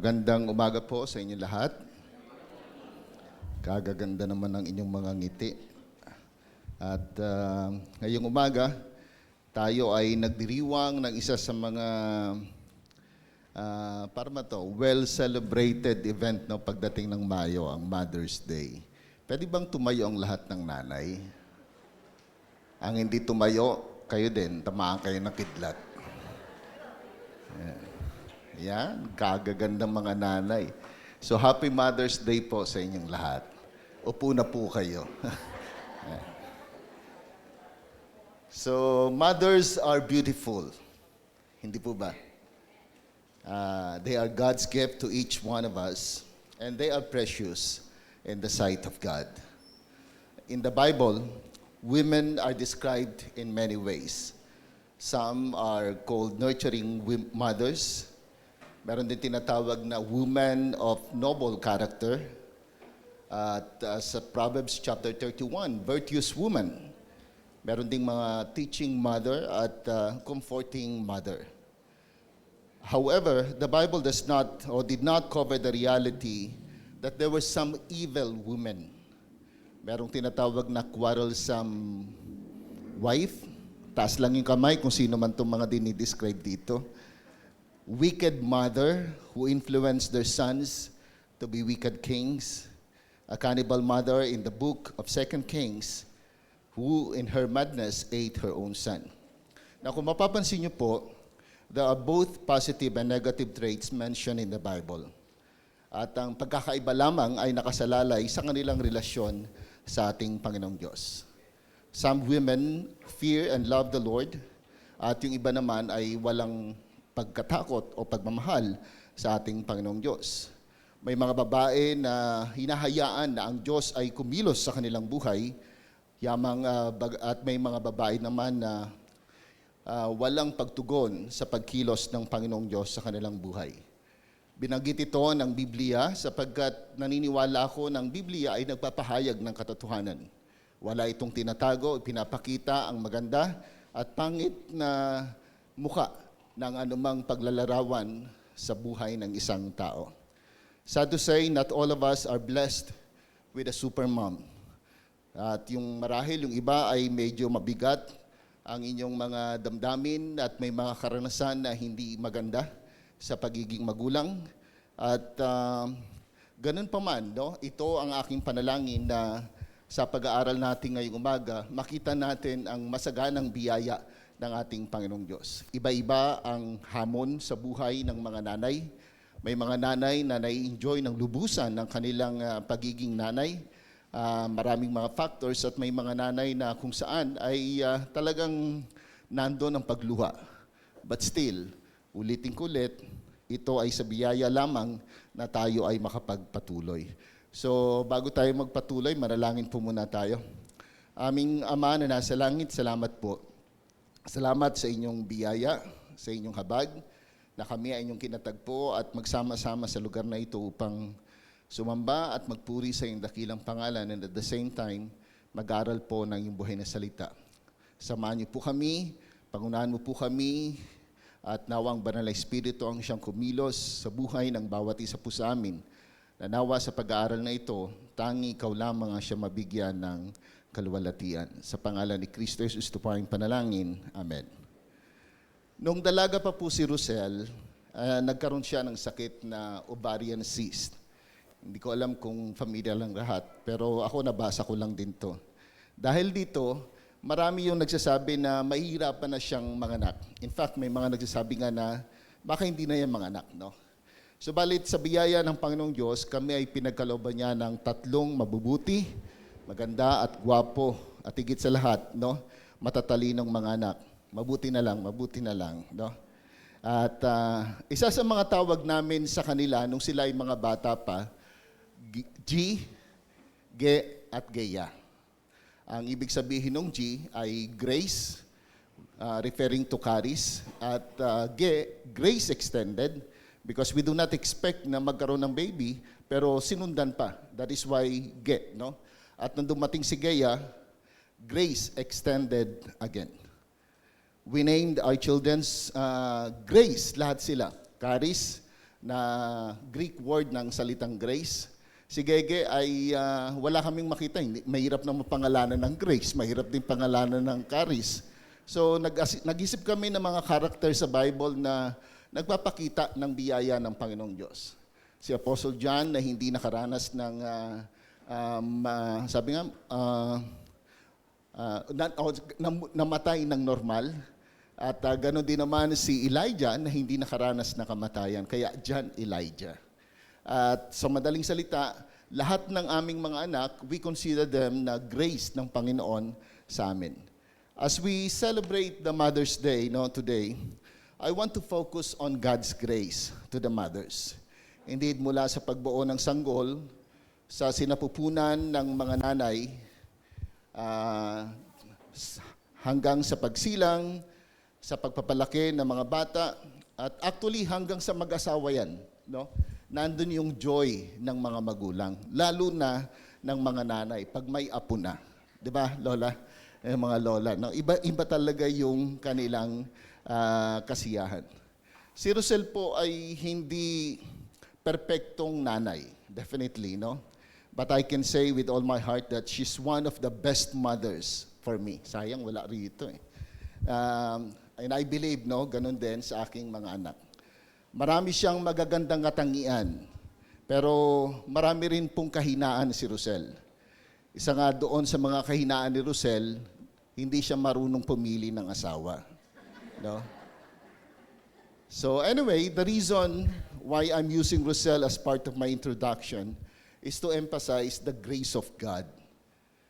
Magandang umaga po sa inyo lahat. Kagaganda naman ng inyong mga ngiti. At ngayong umaga, tayo ay nagdiriwang ng isa sa mga well-celebrated event no, pagdating ng Mayo, ang Mother's Day. Pwede bang tumayo ang lahat ng nanay? Ang hindi tumayo, kayo din, tamaan kayo ng kidlat. Yan, kagagandang mga nanay. So, Happy Mother's Day po sa inyong lahat. Upo na po kayo. So, mothers are beautiful. Hindi po ba? They are God's gift to each one of us, and they are precious in the sight of God. In the Bible, women are described in many ways. Some are called nurturing mothers. Meron din tinatawag na woman of noble character. At sa Proverbs chapter 31, virtuous woman. Meron ding mga teaching mother at comforting mother. However, the Bible does not or did not cover the reality that there were some evil women. Merong tinatawag na quarrelsome wife. Taas lang yung kamay kung sino man itong mga dinidescribe dito. Wicked mother who influenced their sons to be wicked kings. A cannibal mother in the book of 2 Kings who in her madness ate her own son. Now kung mapapansin niyo po, there are both positive and negative traits mentioned in the Bible. At ang pagkakaiba lamang ay nakasalalay sa kanilang relasyon sa ating Panginoong Diyos. Some women fear and love the Lord, at yung iba naman ay walang pagkatakot o pagmamahal sa ating Panginoong Diyos. May mga babae na hinahayaan na ang Diyos ay kumilos sa kanilang buhay, at may mga babae naman na walang pagtugon sa pagkilos ng Panginoong Diyos sa kanilang buhay. Binanggit ito ng Biblia sapagkat naniniwala ako ng Biblia ay nagpapahayag ng katotohanan. Wala itong tinatago, pinapakita ang maganda at pangit na muka ng anumang paglalarawan sa buhay ng isang tao. Sad to say, not all of us are blessed with a super mom. At yung marahil, yung iba ay medyo mabigat ang inyong mga damdamin at may mga karanasan na hindi maganda sa pagiging magulang. At ganun pa man, no? Ito ang aking panalangin na sa pag-aaral natin ngayong umaga, makita natin ang masaganang biyaya ng ating Panginoong Diyos. Iba-iba ang hamon sa buhay ng mga nanay. May mga nanay na nai-enjoy ng lubusan ng kanilang pagiging nanay. Maraming mga factors at may mga nanay na kung saan ay talagang nandoon ang pagluha. But still, ulitin ko ulit, ito ay sa biyaya lamang na tayo ay makapagpatuloy. So, bago tayo magpatuloy, manalangin po muna tayo. Aming Ama na nasa langit, salamat po. Salamat sa inyong biyaya, sa inyong habag, na kami ay inyong kinatagpo at magsama-sama sa lugar na ito upang sumamba at magpuri sa iyong dakilang pangalan, and at the same time, mag-aral po ng iyong buhay na salita. Samahan niyo po kami, pangunahan mo po kami, at nawang banal na Espiritu ang siyang kumilos sa buhay ng bawat isa po sa amin. Nanawa sa pag-aaral na ito, tangi ikaw lamang ang siya mabigyan ng kaluwalhatian. Sa pangalan ni Kristo Jesus, ito po ang panalangin. Amen. Noong dalaga pa po si Rosel, nagkaroon siya ng sakit na ovarian cyst. Hindi ko alam kung familiar lang lahat, pero ako nabasa ko lang din to. Dahil dito, marami yung nagsasabi na mahihirapan na siyang manganak. In fact, may mga nagsasabi nga na baka hindi na yan manganak, no? Subalit sa biyaya ng Panginoong Diyos, kami ay pinagkalooban niya ng 3 mabubuti, maganda at gwapo, at higit sa lahat, no, matatalinong mga anak. Mabuti na lang, no? At isa sa mga tawag namin sa kanila nung sila ay mga bata pa, G, Ge, at Geya. Ang ibig sabihin ng G ay grace, referring to charis, at Ge, grace extended, because we do not expect na magkaroon ng baby, pero sinundan pa. That is why Ge, no? At nung dumating si Geya, grace extended again. We named our children's Grace, lahat sila. Charis, na Greek word ng salitang grace. Si Gege ay wala kaming makita. Mahirap na mapangalanan ng grace, mahirap din pangalanan ng charis. So nag-isip kami ng mga character sa Bible na nagpapakita ng biyaya ng Panginoong Diyos. Si Apostle John na hindi nakaranas ng, sabi nga, namatay ng normal. At gano'n din naman si Elijah na hindi nakaranas ng kamatayan. Kaya John Elijah. At sa madaling salita, lahat ng aming mga anak, we consider them na grace ng Panginoon sa amin. As we celebrate the Mother's Day today, I want to focus on God's grace to the mothers. Indeed, mula sa pagbuo ng sanggol, sa sinapupunan ng mga nanay, hanggang sa pagsilang, sa pagpapalaki ng mga bata, at actually hanggang sa mag-asawa yan. Nandun yung joy ng mga magulang, lalo na ng mga nanay, pag may apo na. Di ba, Lola? Mga lola. Iba talaga yung kanilang kasiyahan. Si Rosel po ay hindi perpektong nanay, definitely, But I can say with all my heart that she's one of the best mothers for me. Sayang, wala rito eh. And I believe, ganun din sa aking mga anak. Marami siyang magagandang katangian, pero marami rin pong kahinaan si Rosel. Isa nga doon sa mga kahinaan ni Rosel, hindi siya marunong pumili ng asawa. So anyway, the reason why I'm using Rosel as part of my introduction is to emphasize the grace of God.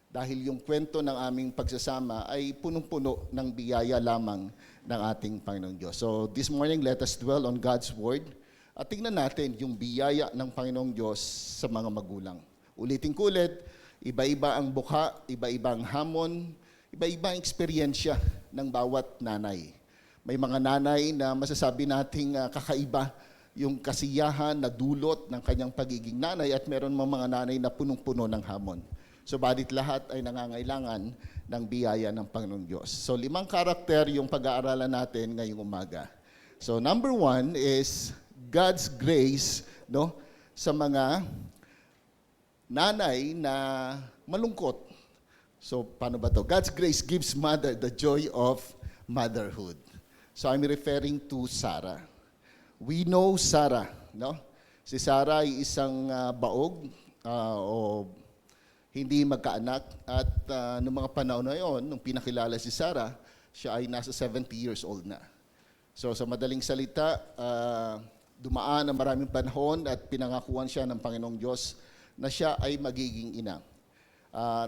Dahil yung kwento ng aming pagsasama ay punong-puno ng biyaya lamang ng ating Panginoong Diyos. So this morning, let us dwell on God's Word at tingnan natin yung biyaya ng Panginoong Diyos sa mga magulang. Ulitin ko ulit, iba-iba ang bukha, iba-iba ang hamon, iba-iba ang eksperyensya ng bawat nanay. May mga nanay na masasabi nating kakaiba yung kasiyahan na dulot ng kanyang pagiging nanay at meron mga nanay na punong-puno ng hamon. So, badit lahat ay nangangailangan ng biyaya ng Panginoong Diyos. So, 5 karakter yung pag-aaralan natin ngayong umaga. So, number 1 is God's grace sa mga nanay na malungkot. So, paano ba to? God's grace gives mother the joy of motherhood. So, I'm referring to Sarah. We know Sarah, Si Sarah ay isang baog o hindi magkaanak at noong mga panahon na yon, nung pinakilala si Sarah, siya ay nasa 70 years old na. So sa madaling salita, dumaan ang maraming panahon at pinangakuan siya ng Panginoong Diyos na siya ay magiging ina.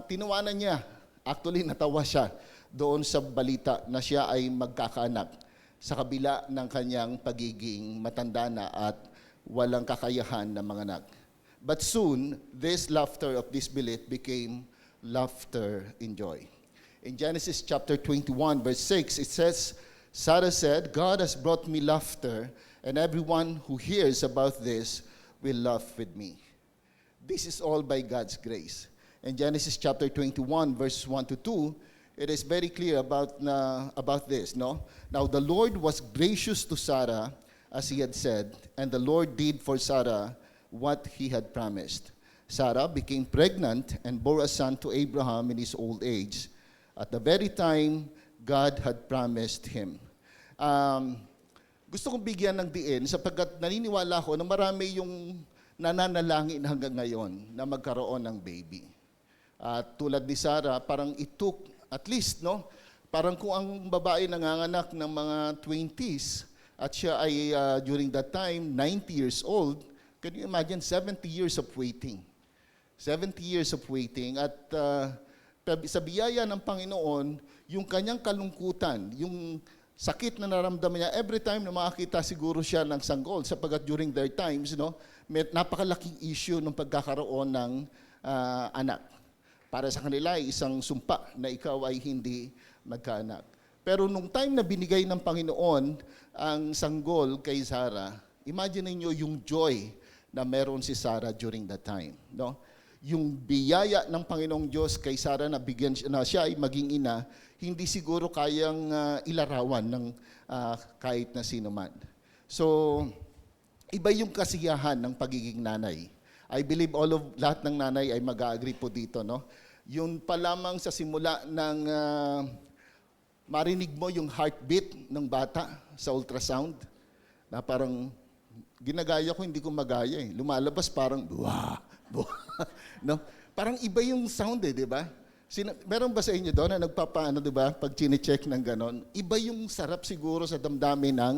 Tinuwanan niya, actually natawa siya doon sa balita na siya ay magkakaanak sa kabila ng kanyang pagiging matanda na at walang kakayahan na manganak. But soon, this laughter of disbelief became laughter in joy. In Genesis chapter 21, verse 6, it says, Sarah said, God has brought me laughter, and everyone who hears about this will laugh with me. This is all by God's grace. In Genesis chapter 21, verse 1 to 2, it is very clear about this. Now the Lord was gracious to Sarah, as he had said, and the Lord did for Sarah what he had promised. Sarah became pregnant and bore a son to Abraham in his old age, at the very time God had promised him. Gusto kong bigyan ng diin sapagkat naniniwala ko na marami yung nananalangin hanggang ngayon na magkaroon ng baby. At tulad ni Sarah, parang it took, at least, parang kung ang babae nanganganak ng mga 20s at siya ay during that time 90 years old, can you imagine 70 years of waiting? 70 years of waiting. At sa biyaya ng Panginoon, yung kanyang kalungkutan, yung sakit na naramdaman niya, every time na makakita siguro siya ng sanggol, sapagkat during their times, may napakalaking issue ng pagkakaroon ng anak. Para sa kanila, isang sumpa na ikaw ay hindi magkaanak. Pero nung time na binigay ng Panginoon ang sanggol kay Sarah, imagine niyo yung joy na meron si Sarah during that time. Yung biyaya ng Panginoong Diyos kay Sarah na bigyan na siya ay maging ina, hindi siguro kayang ilarawan ng kahit na sino man. So, Iba yung kasiyahan ng pagiging nanay. I believe lahat ng nanay ay mag-agree po dito, no? Yun pa lamang sa simula ng marinig mo yung heartbeat ng bata sa ultrasound, na parang ginagaya ko, hindi ko magaya eh. Lumalabas parang, buwa, buwa. No? Parang iba yung sound eh, di ba? Meron ba sa inyo doon na nagpapaano, di ba? Pag chine-check ng ganon, iba yung sarap siguro sa damdamin ng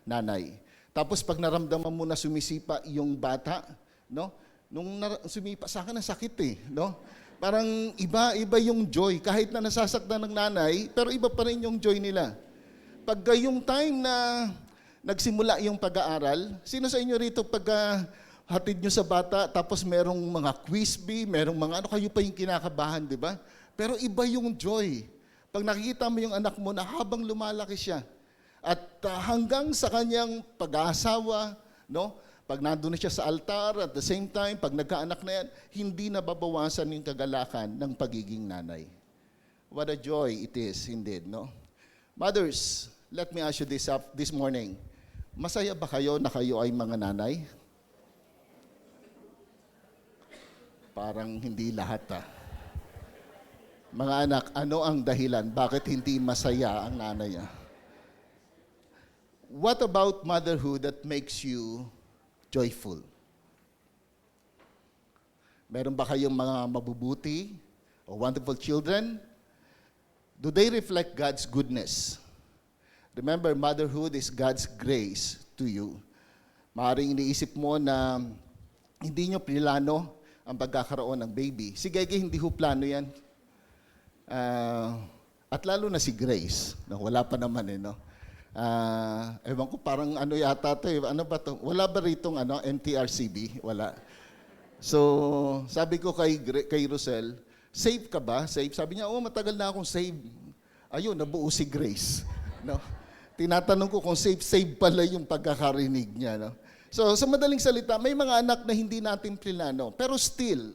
nanay. Tapos pag naramdaman mo na sumisipa yung bata, no? Nung sumipa sa akin, ang sakit eh, no? Parang iba yung joy. Kahit na nasasaktan ng nanay, pero iba pa rin yung joy nila. Pag yung time na nagsimula yung pag-aaral, sino sa inyo rito pag hatid nyo sa bata, tapos merong mga quiz bee, merong mga ano, kayo pa yung kinakabahan, di ba? Pero iba yung joy. Pag nakikita mo yung anak mo na habang lumalaki siya, at hanggang sa kanyang pag-aasawa, no? Pag nandun na siya sa altar, at the same time, pag nagkaanak na yan, hindi nababawasan yung kagalakan ng pagiging nanay. What a joy it is indeed, no? Mothers, let me ask you this morning. Masaya ba kayo na kayo ay mga nanay? Parang hindi lahat Mga anak, ano ang dahilan? Bakit hindi masaya ang nanay? What about motherhood that makes you joyful? Meron ba kayong mga mabubuti o wonderful children? Do they reflect God's goodness? Remember, motherhood is God's grace to you. Maaaring iniisip mo na hindi nyo plano ang pagkakaroon ng baby. Si Gege, hindi ho plano yan. At lalo na si Grace, na wala pa naman no? Ewan ko, parang ano yata to eh. Ano ba to? Wala ba ritong MTRCB? Wala. So, sabi ko kay Rosel, save ka ba? Save? Sabi niya, matagal na akong save. Ayun, nabuo si Grace. No? Tinatanong ko kung save pala yung pagkakarinig niya. No? So, sa madaling salita, may mga anak na hindi natin plano. Pero still,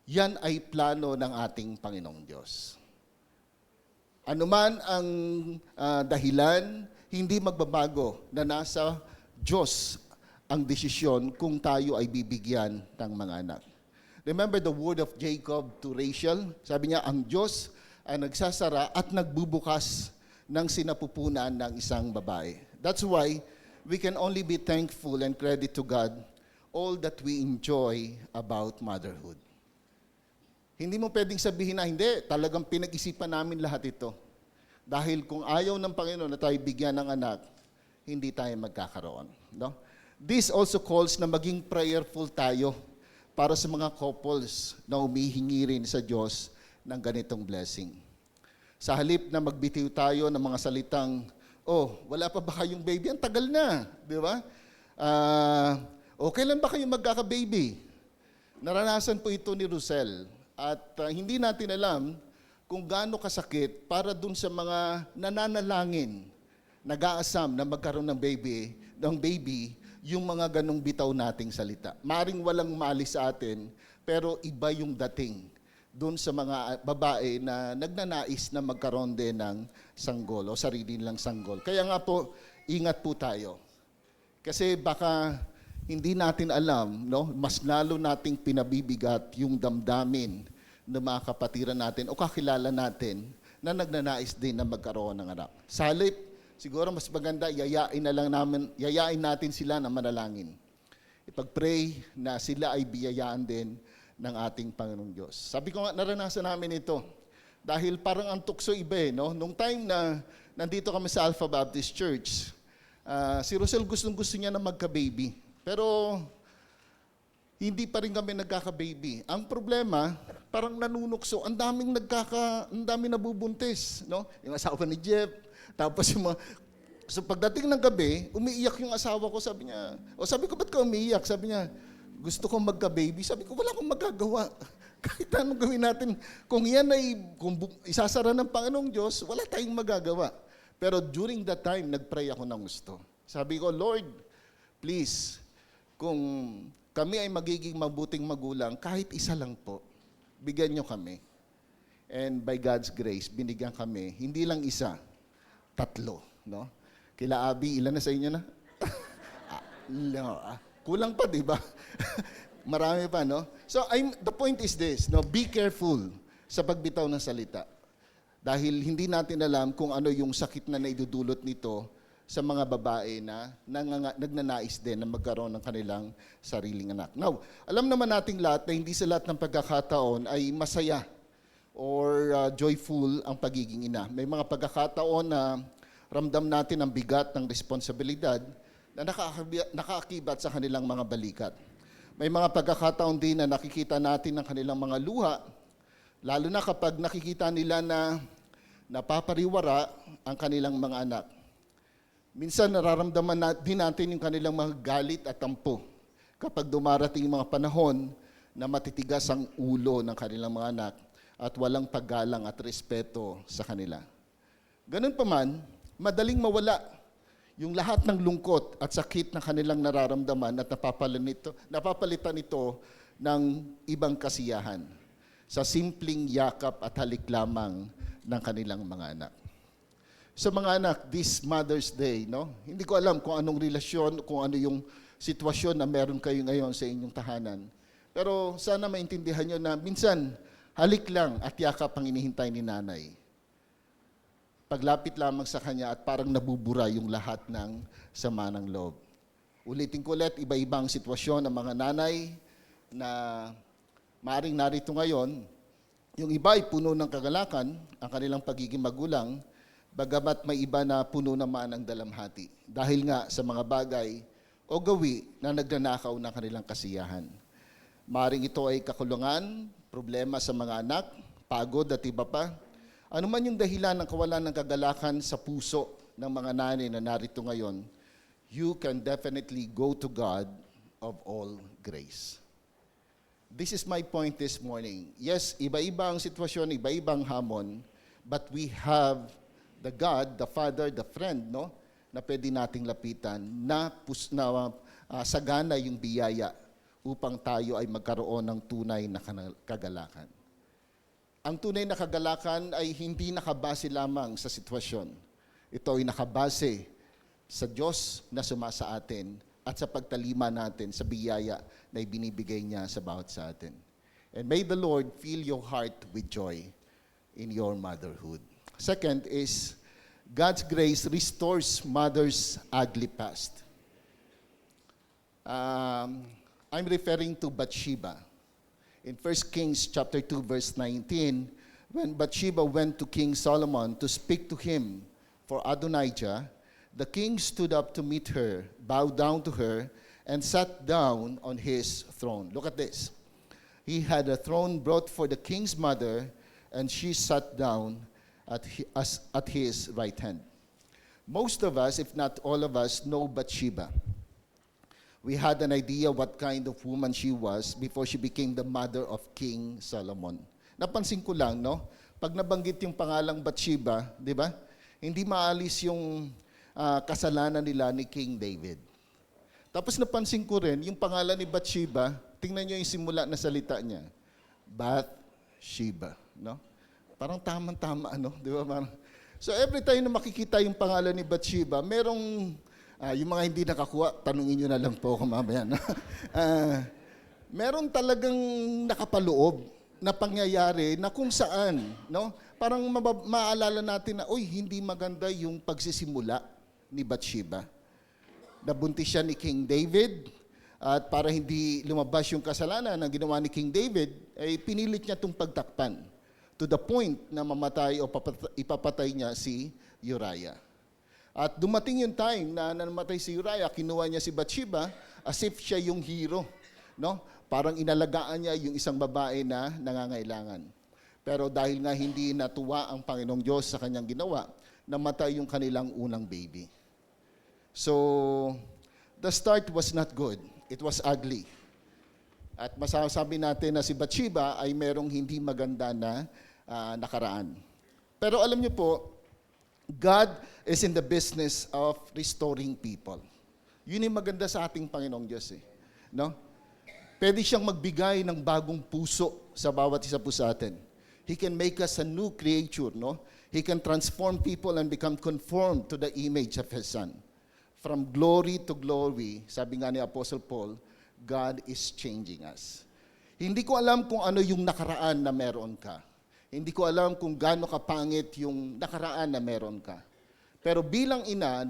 yan ay plano ng ating Panginoong Diyos. Ano man ang dahilan, hindi magbabago na nasa Diyos ang desisyon kung tayo ay bibigyan ng mga anak. Remember the word of Jacob to Rachel? Sabi niya, ang Diyos ay nagsasara at nagbubukas ng sinapupunan ng isang babae. That's why we can only be thankful and credit to God all that we enjoy about motherhood. Hindi mo pwedeng sabihin na hindi, talagang pinag-isipan namin lahat ito. Dahil kung ayaw ng Panginoon na tayo bigyan ng anak, hindi tayo magkakaroon. No? This also calls na maging prayerful tayo para sa mga couples na humihingi rin sa Diyos ng ganitong blessing. Sa halip na magbitiw tayo ng mga salitang, wala pa ba kayong baby? Ang tagal na, di ba? Kailan ba kayo magkaka-baby? Naranasan po ito ni Rosel. At hindi natin alam kung gaano kasakit para dun sa mga nananalangin, nag-aasam na magkaroon ng baby, yung mga ganong bitaw nating salita. Maring walang mali sa atin, pero iba yung dating dun sa mga babae na nagnanais na magkaroon din ng sanggol o sarili nilang sanggol. Kaya nga po, ingat po tayo. Kasi baka hindi natin alam, no? Mas lalo nating pinabibigat yung damdamin ng mga kapatiran natin o kakilala natin na nagnanais din na magkaroon ng anak. Sa halip, siguro mas maganda, yayain natin sila na manalangin. Ipag-pray na sila ay biyayaan din ng ating Panginoong Diyos. Sabi ko nga, naranasan namin ito. Dahil parang ang tukso iba no? Nung time na nandito kami sa Alpha Baptist Church, si Rosel gustong-gusto niya na magka-baby. Pero hindi pa rin kami nagkaka-baby. Ang problema, parang nanunukso, ang daming nabubuntis, no? Yung asawa ni Jeff, tapos yung mga... So pagdating ng gabi, umiiyak yung asawa ko, sabi ko, ba't ka umiiyak? Sabi niya, gusto kong magka-baby. Sabi ko, wala akong magagawa. Kahit anong gawin natin, kung isasara ng Panginoong Diyos, wala tayong magagawa. Pero during that time, nagpray ako ng gusto. Sabi ko, Lord, please, kung kami ay magiging mabuting magulang, kahit isa lang po, bigyan nyo kami. And by God's grace, binigyan kami, hindi lang isa, 3. No? Kila Abi, ilan na sa inyo na? No, kulang pa, di ba? Marami pa, no? So, the point is this, no? Be careful sa pagbitaw ng salita. Dahil hindi natin alam kung ano yung sakit na naidudulot nito sa mga babae na nagnanais din na magkaroon ng kanilang sariling anak. Now, alam naman nating lahat na hindi sa lahat ng pagkakataon ay masaya or joyful ang pagiging ina. May mga pagkakataon na ramdam natin ang bigat ng responsibilidad na nakaakibat sa kanilang mga balikat. May mga pagkakataon din na nakikita natin ang kanilang mga luha, lalo na kapag nakikita nila na napapariwara ang kanilang mga anak. Minsan nararamdaman din natin yung kanilang mga galit at tampo kapag dumarating yung mga panahon na matitigas ang ulo ng kanilang mga anak at walang paggalang at respeto sa kanila. Ganun pa man, madaling mawala yung lahat ng lungkot at sakit na kanilang nararamdaman at napapalitan ito ng ibang kasiyahan sa simpleng yakap at halik lamang ng kanilang mga anak. Sa mga anak, this Mother's Day, no? Hindi ko alam kung anong relasyon, kung ano yung sitwasyon na meron kayo ngayon sa inyong tahanan. Pero sana maintindihan nyo na minsan, halik lang at yakap ang inihintay ni nanay. Paglapit lamang sa kanya at parang nabubura yung lahat ng sama ng loob. Ulitin ko ulit, iba-ibang sitwasyon ng mga nanay na maaring narito ngayon. Yung iba ay puno ng kagalakan, ang kanilang pagiging magulang, bagamat may iba na puno naman ng dalamhati. Dahil nga sa mga bagay o gawi na nagnanakaw ng kanilang kasiyahan. Maaring ito ay kakulungan, problema sa mga anak, pagod at iba pa. Ano man yung dahilan ng kawalan ng kagalakan sa puso ng mga nanay na narito ngayon, you can definitely go to God of all grace. This is my point this morning. Yes, iba-iba ang sitwasyon, iba-ibang hamon, but we have the God, the Father, the friend, no, na pwede nating lapitan, na sagana yung biyaya upang tayo ay magkaroon ng tunay na kagalakan. Ang tunay na kagalakan ay hindi nakabase lamang sa sitwasyon. Ito ay nakabase sa Diyos na sumasa atin at sa pagtalima natin sa biyaya na ibinibigay niya sa bawat sa atin. And may the Lord fill your heart with joy in your motherhood. Second is, God's grace restores mother's ugly past. I'm referring to Bathsheba. In 1 Kings chapter 2, verse 19, when Bathsheba went to King Solomon to speak to him for Adonijah, the king stood up to meet her, bowed down to her, and sat down on his throne. Look at this. He had a throne brought for the king's mother, and she sat down at his right hand. Most of us, if not all of us, know Bathsheba. We had an idea what kind of woman she was before she became the mother of King Solomon. Napansin ko lang, no? Pag nabanggit yung pangalang Bathsheba, di ba? Hindi maalis yung kasalanan nila ni King David. Tapos napansin ko rin, yung pangalan ni Bathsheba, tingnan nyo yung simula na salita niya. Bathsheba, no? Parang tamang-tama, ano? Di ba? So every time na makikita yung pangalan ni Bathsheba, merong yung mga hindi nakakuha, tanungin nyo na lang po ako mamaya. No? Meron talagang nakapaloob na pangyayari na kung saan, no? Parang maalala natin na, hindi maganda yung pagsisimula ni Bathsheba. Nabuntis siya ni King David at para hindi lumabas yung kasalanan na ginawa ni King David, ay pinilit niya itong pagtakpan to the point na mamatay o ipapatay niya si Uriah. At dumating yung time na namatay si Uriah, kinuha niya si Bathsheba as if siya yung hero. No? Parang inalagaan niya yung isang babae na nangangailangan. Pero dahil nga hindi natuwa ang Panginoong Diyos sa kanyang ginawa, namatay yung kanilang unang baby. So, the start was not good. It was ugly. At masasabi natin na si Bathsheba ay merong hindi maganda na nakaraan. Pero alam niyo po, God is in the business of restoring people. Yun yung maganda sa ating Panginoong Diyos. No? Pwede siyang magbigay ng bagong puso sa bawat isa po sa atin. He can make us a new creature. No? He can transform people and become conformed to the image of His Son. from glory to glory, sabi nga ni Apostle Paul, God is changing us. Hindi ko alam kung ano yung nakaraan na meron ka. Hindi ko alam kung gaano kapangit yung nakaraan na meron ka. Pero bilang ina,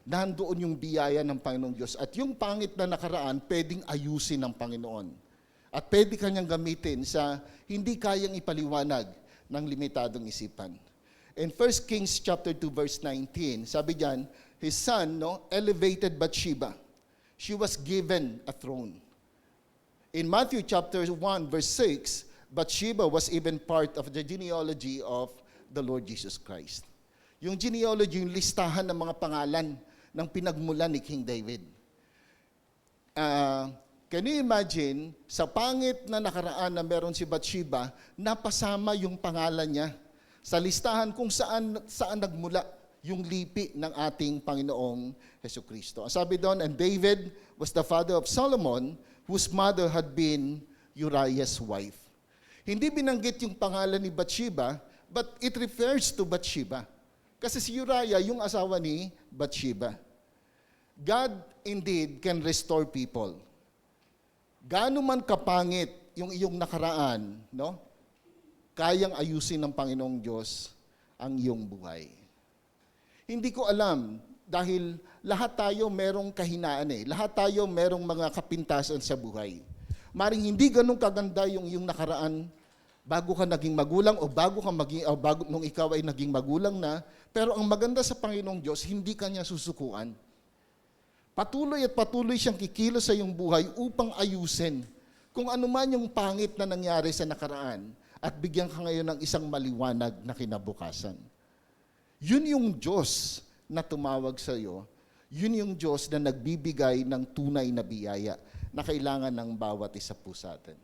nandoon yung biyaya ng Panginoong Diyos. At yung pangit na nakaraan, pwedeng ayusin ng Panginoon. At pwede kanyang gamitin sa hindi kayang ipaliwanag ng limitadong isipan. In 1 Kings chapter 2 verse 19, sabi diyan, his son elevated Bathsheba. She was given a throne. In Matthew chapter 1 verse 6, Bathsheba was even part of the genealogy of the Lord Jesus Christ. Yung genealogy, yung listahan ng mga pangalan ng pinagmulan ni King David. Can you imagine, sa pangit na nakaraan na meron si Bathsheba, napasama yung pangalan niya sa listahan kung saan nagmula yung lipi ng ating Panginoong Hesukristo. Sabi doon, and David was the father of Solomon, whose mother had been Uriah's wife. Hindi binanggit yung pangalan ni Bathsheba, but it refers to Bathsheba. Kasi si Uriah yung asawa ni Bathsheba. God indeed can restore people. Gaano man kapangit yung iyong nakaraan, kayang ayusin ng Panginoong Diyos ang iyong buhay. Hindi ko alam, dahil lahat tayo merong kahinaan Lahat tayo merong mga kapintasan sa buhay. Maring hindi ganun kaganda yung iyong nakaraan bago ka naging magulang o bago nung ikaw ay naging magulang na, pero ang maganda sa Panginoong Diyos, hindi ka niya susukuan. Patuloy at patuloy siyang kikilos sa iyong buhay upang ayusin kung ano man yung pangit na nangyari sa nakaraan at bigyan ka ngayon ng isang maliwanag na kinabukasan. Yun yung Diyos na tumawag sa iyo. Yun yung Diyos na nagbibigay ng tunay na biyaya na kailangan ng bawat isa po sa atin.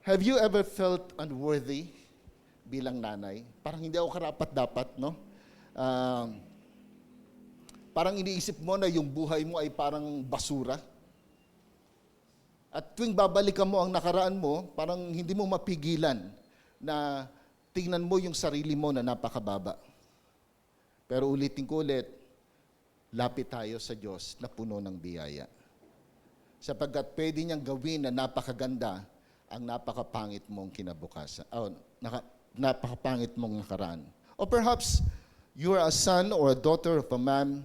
Have you ever felt unworthy bilang nanay? Parang hindi ako karapat-dapat, parang iniisip mo na yung buhay mo ay parang basura. At tuwing babalikan mo ang nakaraan mo, parang hindi mo mapigilan na tingnan mo yung sarili mo na napakababa. Pero ulitin ko ulit, lapit tayo sa Diyos na puno ng biyaya. Sapagkat pwede niyang gawin na napakaganda ang napakapangit mong kinabukasan. Napakapangit mong nakaraan. Or perhaps you are a son or a daughter of a man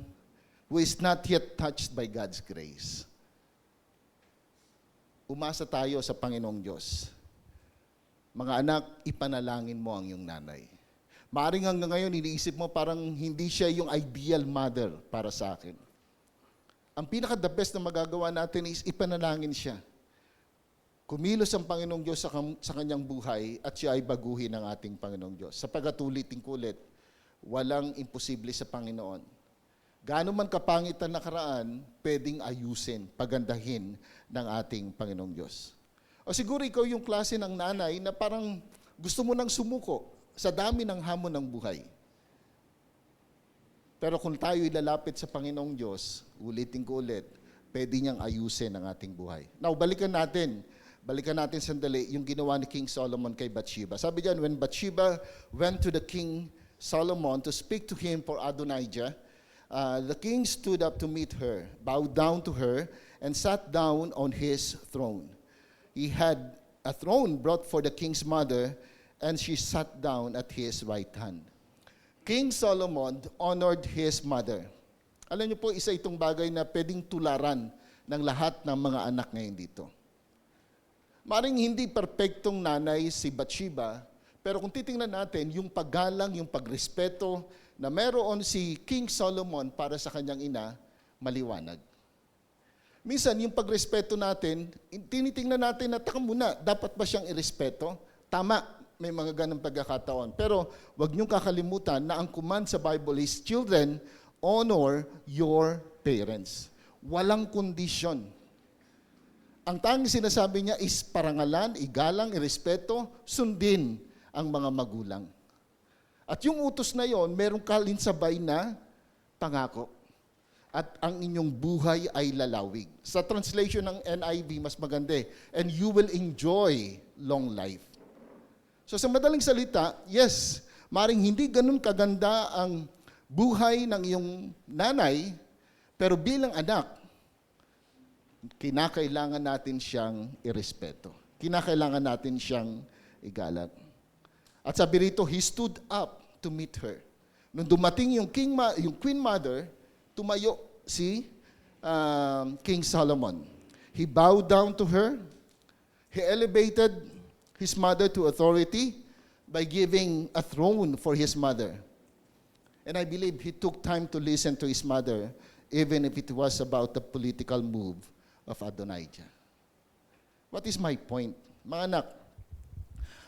who is not yet touched by God's grace. Umasa tayo sa Panginoong Diyos. Mga anak, ipanalangin mo ang iyong nanay. Maaring hanggang ngayon, iniisip mo parang hindi siya yung ideal mother para sa akin. Ang pinaka-the best na magagawa natin is ipanalangin siya. Kumilos ang Panginoong Diyos sa kanyang buhay at siya ay baguhin ng ating Panginoong Diyos. Sapagkat ulitin ko ulit, walang imposible sa Panginoon. Gaano man kapangit ang nakaraan, pwedeng ayusin, pagandahin ng ating Panginoong Diyos. O siguro ikaw yung klase ng nanay na parang gusto mo nang sumuko sa dami ng hamon ng buhay. Pero kung tayo ilalapit sa Panginoong Diyos, ulitin ko ulit, pwede niyang ayusin ang ating buhay. Now, balikan natin sandali yung ginawa ni King Solomon kay Bathsheba. Sabi diyan, when Bathsheba went to the King Solomon to speak to him for Adonijah, the king stood up to meet her, bowed down to her, and sat down on his throne. He had a throne brought for the king's mother, and she sat down at his right hand. King Solomon honored his mother. Alam niyo po, isa itong bagay na pwedeng tularan ng lahat ng mga anak ngayon dito. Maring hindi perpektong nanay si Bathsheba, pero kung titingnan natin, yung paggalang, yung pagrespeto na meron si King Solomon para sa kanyang ina, maliwanag. Minsan, yung pagrespeto natin, tinitingnan natin na, taka muna, dapat ba siyang irespeto? Tama, may mga ganang pagkakataon. Pero wag niyong kakalimutan na ang command sa Bible is, children, honor your parents. Walang kondisyon. Ang tanging sinasabi niya is parangalan, igalang, irespeto, sundin ang mga magulang. At yung utos na yon, merong kalinsabay na pangako. At ang inyong buhay ay lalawig. Sa translation ng NIV, mas maganda and you will enjoy long life. So sa madaling salita, yes, maring hindi ganun kaganda ang buhay ng iyong nanay, pero bilang anak, kinakailangan natin siyang irespeto. Kinakailangan natin siyang igalang. At sabi rito, he stood up to meet her. Nung dumating yung Queen Mother, tumayo si King Solomon. He bowed down to her. He elevated his mother to authority by giving a throne for his mother. And I believe he took time to listen to his mother, even if it was about the political move of Adonijah. What is my point? Mga anak,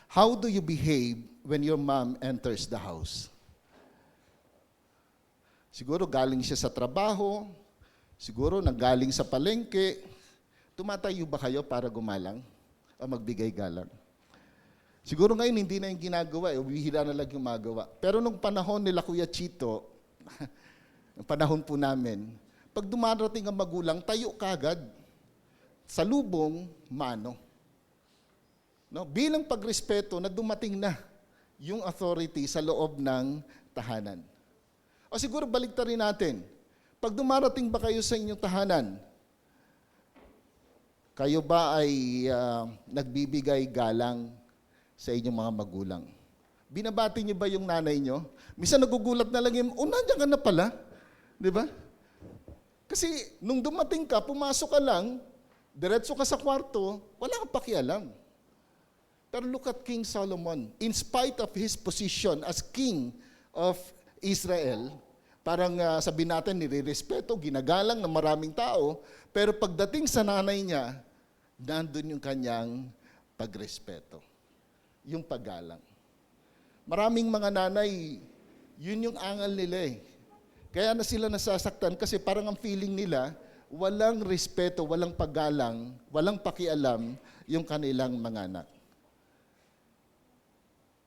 how do you behave when your mom enters the house? Siguro galing siya sa trabaho, siguro nanggaling sa palengke. Tumatayo ba kayo para gumalang o magbigay galang? Siguro ngayon hindi na yung ginagawa, bihira na lang yung magawa. Pero nung panahon nila Kuya Chito, ang panahon po namin, pag dumarating ang magulang, tayo kagad. Sa lubong, mano. No? Bilang pagrespeto na dumating na yung authority sa loob ng tahanan. O siguro baliktarin natin. Pag dumarating ba kayo sa inyong tahanan, kayo ba ay nagbibigay galang sa inyong mga magulang? Binabati niyo ba yung nanay niyo? Minsan nagugulat na lang yung, nandiyan ka na pala. Di ba? Kasi nung dumating ka, pumasok ka lang, diretso ka sa kwarto, wala kang pakialam. Pero look at King Solomon. In spite of his position as king of Israel, parang sabi natin, nire-respeto, ginagalang ng maraming tao, pero pagdating sa nanay niya, nandun yung kanyang pagrespeto. Yung paggalang. Maraming mga nanay, yun yung angal nila eh. Kaya na sila nasasaktan kasi parang ang feeling nila, walang respeto, walang paggalang, walang pakialam yung kanilang mga anak.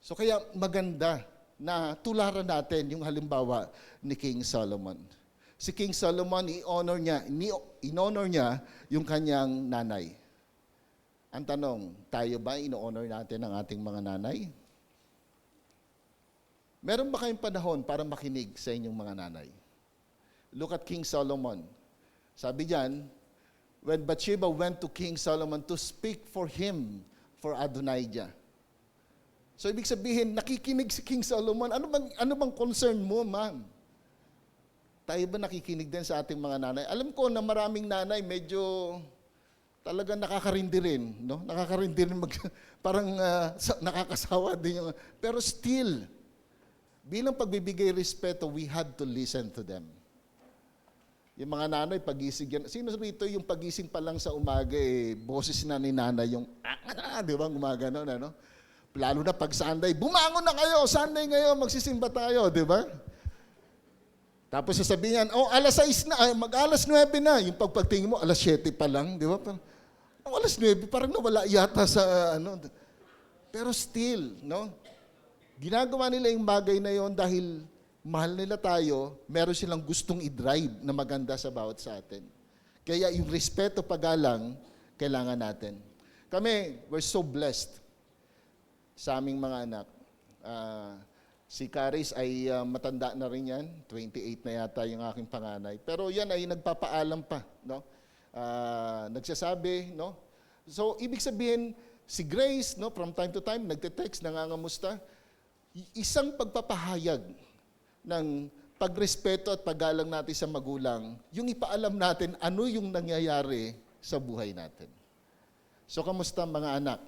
So kaya maganda na tularan natin yung halimbawa ni King Solomon. Si King Solomon, in-honor niya yung kanyang nanay. Ang tanong, tayo ba in-honor natin ang ating mga nanay? Meron ba kayong panahon para makinig sa inyong mga nanay? Look at King Solomon. Sabi diyan, when Bathsheba went to King Solomon to speak for him, for Adonijah. So ibig sabihin, nakikinig si King Solomon. Ano bang concern mo, ma'am? Tayo ba nakikinig din sa ating mga nanay? Alam ko na maraming nanay medyo talagang nakakarindi rin, no? Nakakarindi rin parang nakakasawa din yung, pero still, bilang pagbibigay respeto, we had to listen to them. Yung mga nanay, pagising yan. Sino rito yung pagising pa lang sa umaga, boses na ni nanay yung, di ba, gumagano na, no? Lalo na pag Sunday, bumangon na kayo, Sunday ngayon, magsisimba tayo, di ba? Tapos sasabihin yan, alas 6 na, mag-alas 9 na. Yung pagtingin mo, alas 7 pa lang, di ba? Alas 9, parang nawala yata sa, Pero still, no? Ginagawa nila yung bagay na yon dahil mahal nila tayo, meron silang gustong i-drive na maganda sa bawat sa atin. Kaya yung respeto, paggalang, kailangan natin. Kami, we're so blessed sa aming mga anak. Si Caris ay matanda na rin yan, 28 na yata yung aking panganay. Pero yan ay nagpapaalam pa, no? Nagsasabi, no? So, ibig sabihin, si Grace, no, from time to time, nagte-text, nangangamusta. Isang pagpapahayag ng pagrespeto at paggalang natin sa magulang, yung ipaalam natin ano yung nangyayari sa buhay natin. So, kamusta mga anak?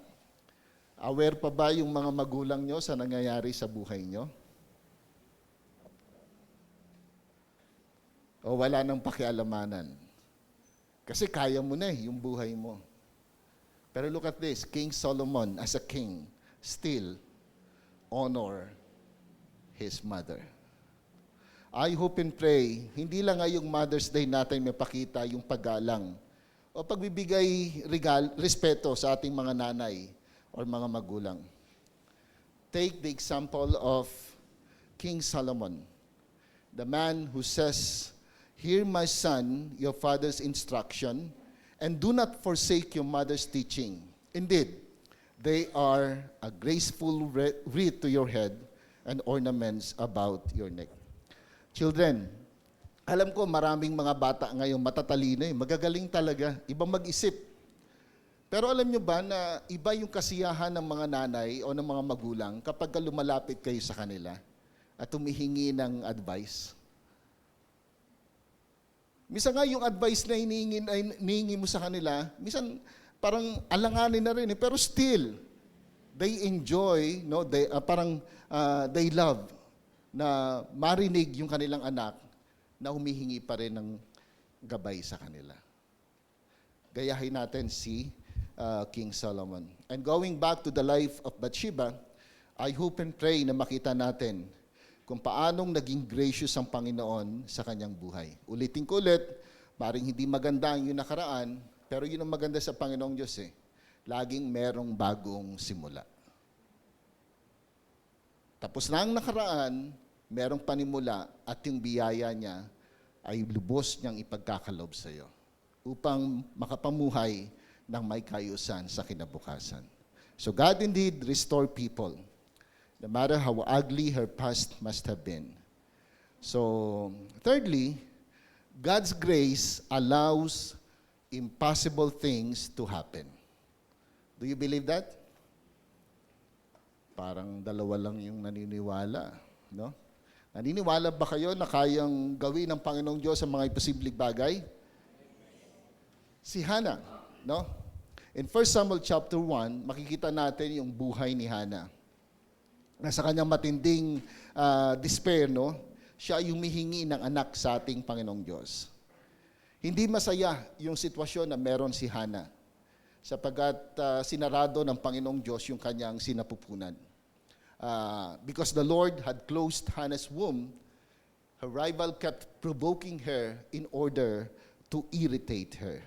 Aware pa ba yung mga magulang nyo sa nangyayari sa buhay nyo? O wala nang pakialamanan? Kasi kaya mo na yung buhay mo. Pero look at this, King Solomon as a king still honor his mother. I hope and pray, hindi lang ngayong Mother's Day natin may pakita yung paggalang o pagbibigay respeto sa ating mga nanay or mga magulang. Take the example of King Solomon, the man who says, "Hear my son, your father's instruction, and do not forsake your mother's teaching. Indeed, they are a graceful wreath to your head and ornaments about your neck." Children, alam ko maraming mga bata ngayon matatalino magagaling talaga, ibang mag-isip. Pero alam nyo ba na iba yung kasiyahan ng mga nanay o ng mga magulang kapag lumalapit kayo sa kanila at humihingi ng advice? Minsan nga yung advice na hinihingi mo sa kanila, minsan parang alanganin na rin pero still, they enjoy, no? They love na marinig yung kanilang anak na humihingi pa rin ng gabay sa kanila. Gayahin natin si King Solomon. And going back to the life of Bathsheba, I hope and pray na makita natin kung paanong naging gracious ang Panginoon sa kanyang buhay. Ulitin ko ulit, maring hindi maganda ang yung nakaraan, pero yun ang maganda sa Panginoong Diyos laging merong bagong simula. Tapos na ang nakaraan, merong panimula at yung biyaya niya ay lubos niyang ipagkakalob sa iyo upang makapamuhay ng may kayusan sa kinabukasan. So God indeed restore people, no matter how ugly her past must have been. So, thirdly, God's grace allows impossible things to happen. Do you believe that? Parang dalawa lang yung naniniwala, no? Naniniwala ba kayo na kayang gawin ng Panginoong Diyos ang mga imposibleng bagay? Si Hannah, no? In 1 Samuel chapter 1, makikita natin yung buhay ni Hannah. Nasa kanyang matinding despair, no? Siya ay humihingi ng anak sa ating Panginoong Diyos. Hindi masaya yung sitwasyon na meron si Hannah sapagkat sinarado ng Panginoong Diyos yung kanyang sinapupunan. Because the Lord had closed Hannah's womb, her rival kept provoking her in order to irritate her.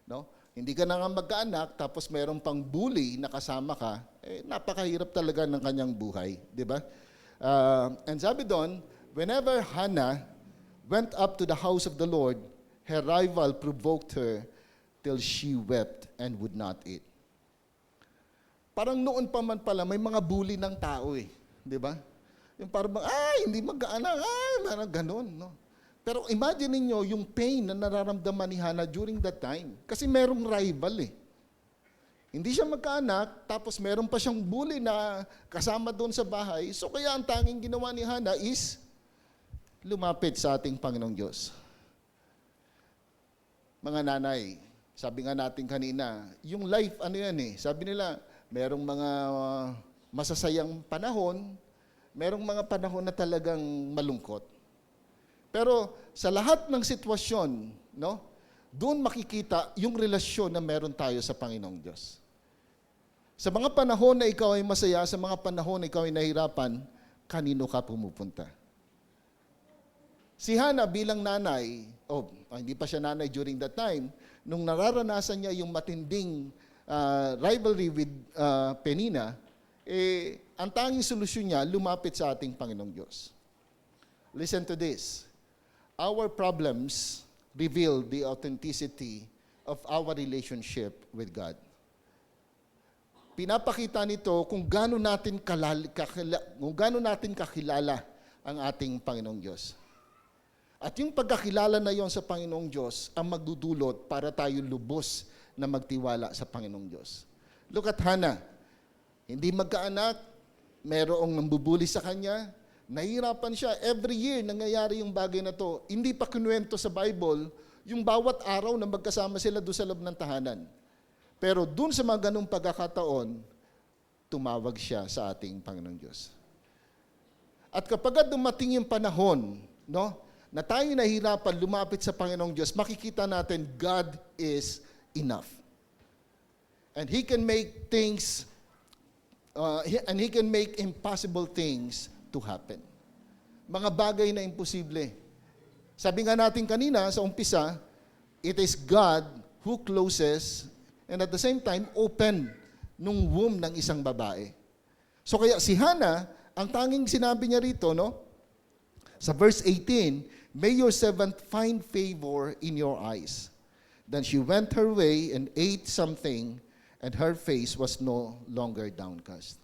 No? Hindi ka na nga magkaanak, tapos mayroon pang bully na kasama ka, napakahirap talaga ng kanyang buhay. Di ba? And sabi doon, whenever Hannah went up to the house of the Lord, her rival provoked her till she wept and would not eat. Parang noon pa man pala, may mga bully ng tao Di ba? Yung parang, hindi mag-aanak, parang ganun, no? Pero imagine niyo yung pain na nararamdaman ni Hannah during that time. Kasi merong rival Hindi siya magkaanak, tapos meron pa siyang bully na kasama doon sa bahay. So kaya ang tanging ginawa ni Hannah is lumapit sa ating Panginoong Diyos. Mga nanay, sabi nga natin kanina, yung life, sabi nila, merong mga masasayang panahon, merong mga panahon na talagang malungkot. Pero sa lahat ng sitwasyon, no, doon makikita yung relasyon na meron tayo sa Panginoong Diyos. Sa mga panahon na ikaw ay masaya, sa mga panahon na ikaw ay nahirapan, kanino ka pumupunta? Si Hannah bilang nanay, hindi pa siya nanay during that time, nung nararanasan niya yung matinding rivalry with Penina, ang tanging solusyon niya, lumapit sa ating Panginoong Diyos. Listen to this. Our problems reveal the authenticity of our relationship with God. Pinapakita nito kung gaano natin kakilala ang ating Panginoong Diyos. At yung pagkakilala na yon sa Panginoong Diyos ang magdudulot para tayo lubos na magtiwala sa Panginoong Diyos. Look at Hannah. Hindi magkaanak, merong nambubuli sa kanya, nahihirapan siya. Every year, nangyayari yung bagay na to. Hindi pa kinuwento sa Bible yung bawat araw na magkasama sila doon sa loob ng tahanan. Pero doon sa mga ganung pagkakataon, tumawag siya sa ating Panginoong Diyos. At kapag dumating yung panahon, no, na tayo nahihirapan lumapit sa Panginoong Diyos, makikita natin God is enough. And He can make things, and He can make impossible things to happen. Mga bagay na imposible. Sabi nga natin kanina sa umpisa, it is God who closes and at the same time open nung womb ng isang babae. So kaya si Hannah, ang tanging sinabi niya rito, no? Sa verse 18, "May your servant find favor in your eyes." Then she went her way and ate something, and her face was no longer downcast.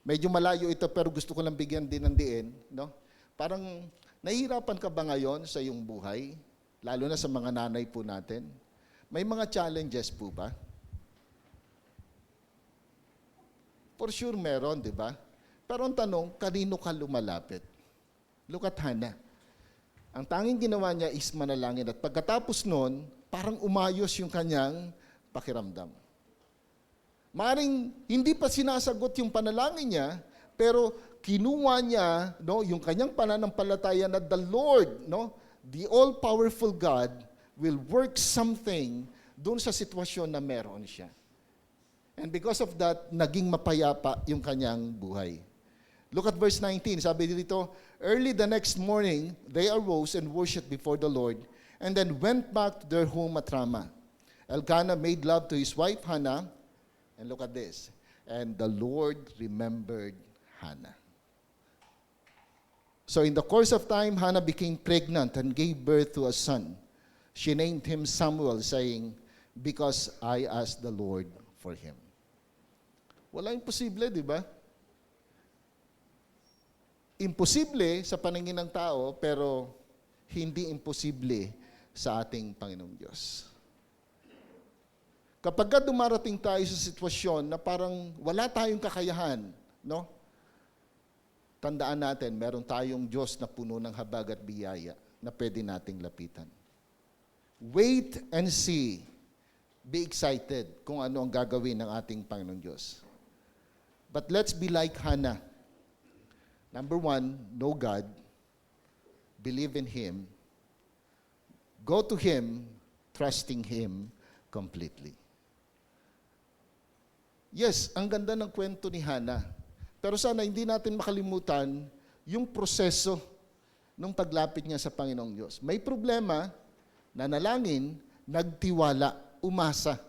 Medyo malayo ito pero gusto ko lang bigyan din ng diin, no? Parang Nahihirapan ka ba ngayon sa iyong buhay? Lalo na sa mga nanay po natin. May mga challenges po ba? For sure meron, di ba? Pero ang tanong, kanino ka lumalapit? Look at Hannah. Ang tanging ginawa niya is manalangin at pagkatapos nun, parang umayos yung kanyang pakiramdam. Maring hindi pa sinasagot yung panalangin niya, pero kinuha niya yung kanyang pananampalataya na the Lord, the all-powerful God, will work something doon sa sitwasyon na meron siya. And because of that, naging mapayapa yung kanyang buhay. Look at verse 19. Sabi dito, early the next morning, they arose and worshipped before the Lord, and then went back to their home at Ramah. Elkanah made love to his wife Hannah, and look at this, and the Lord remembered Hannah. So in the course of time, Hannah became pregnant and gave birth to a son. She named him Samuel, saying, because I asked the Lord for him. Wala imposible, di ba? Imposible sa paningin ng tao, pero hindi imposible sa ating Panginoong Diyos. Kapag dumarating tayo sa sitwasyon na parang wala tayong kakayahan, tandaan natin, meron tayong Diyos na puno ng habag at biyaya na pwede nating lapitan. Wait and see. Be excited kung ano ang gagawin ng ating Panginoong Diyos. But let's be like Hannah. Number one, know God. Believe in Him. Go to Him, trusting Him completely. Yes, ang ganda ng kwento ni Hannah. Pero sana hindi natin makalimutan yung proseso ng paglapit niya sa Panginoong Diyos. May problema, nanalangin, nagtiwala, umasa,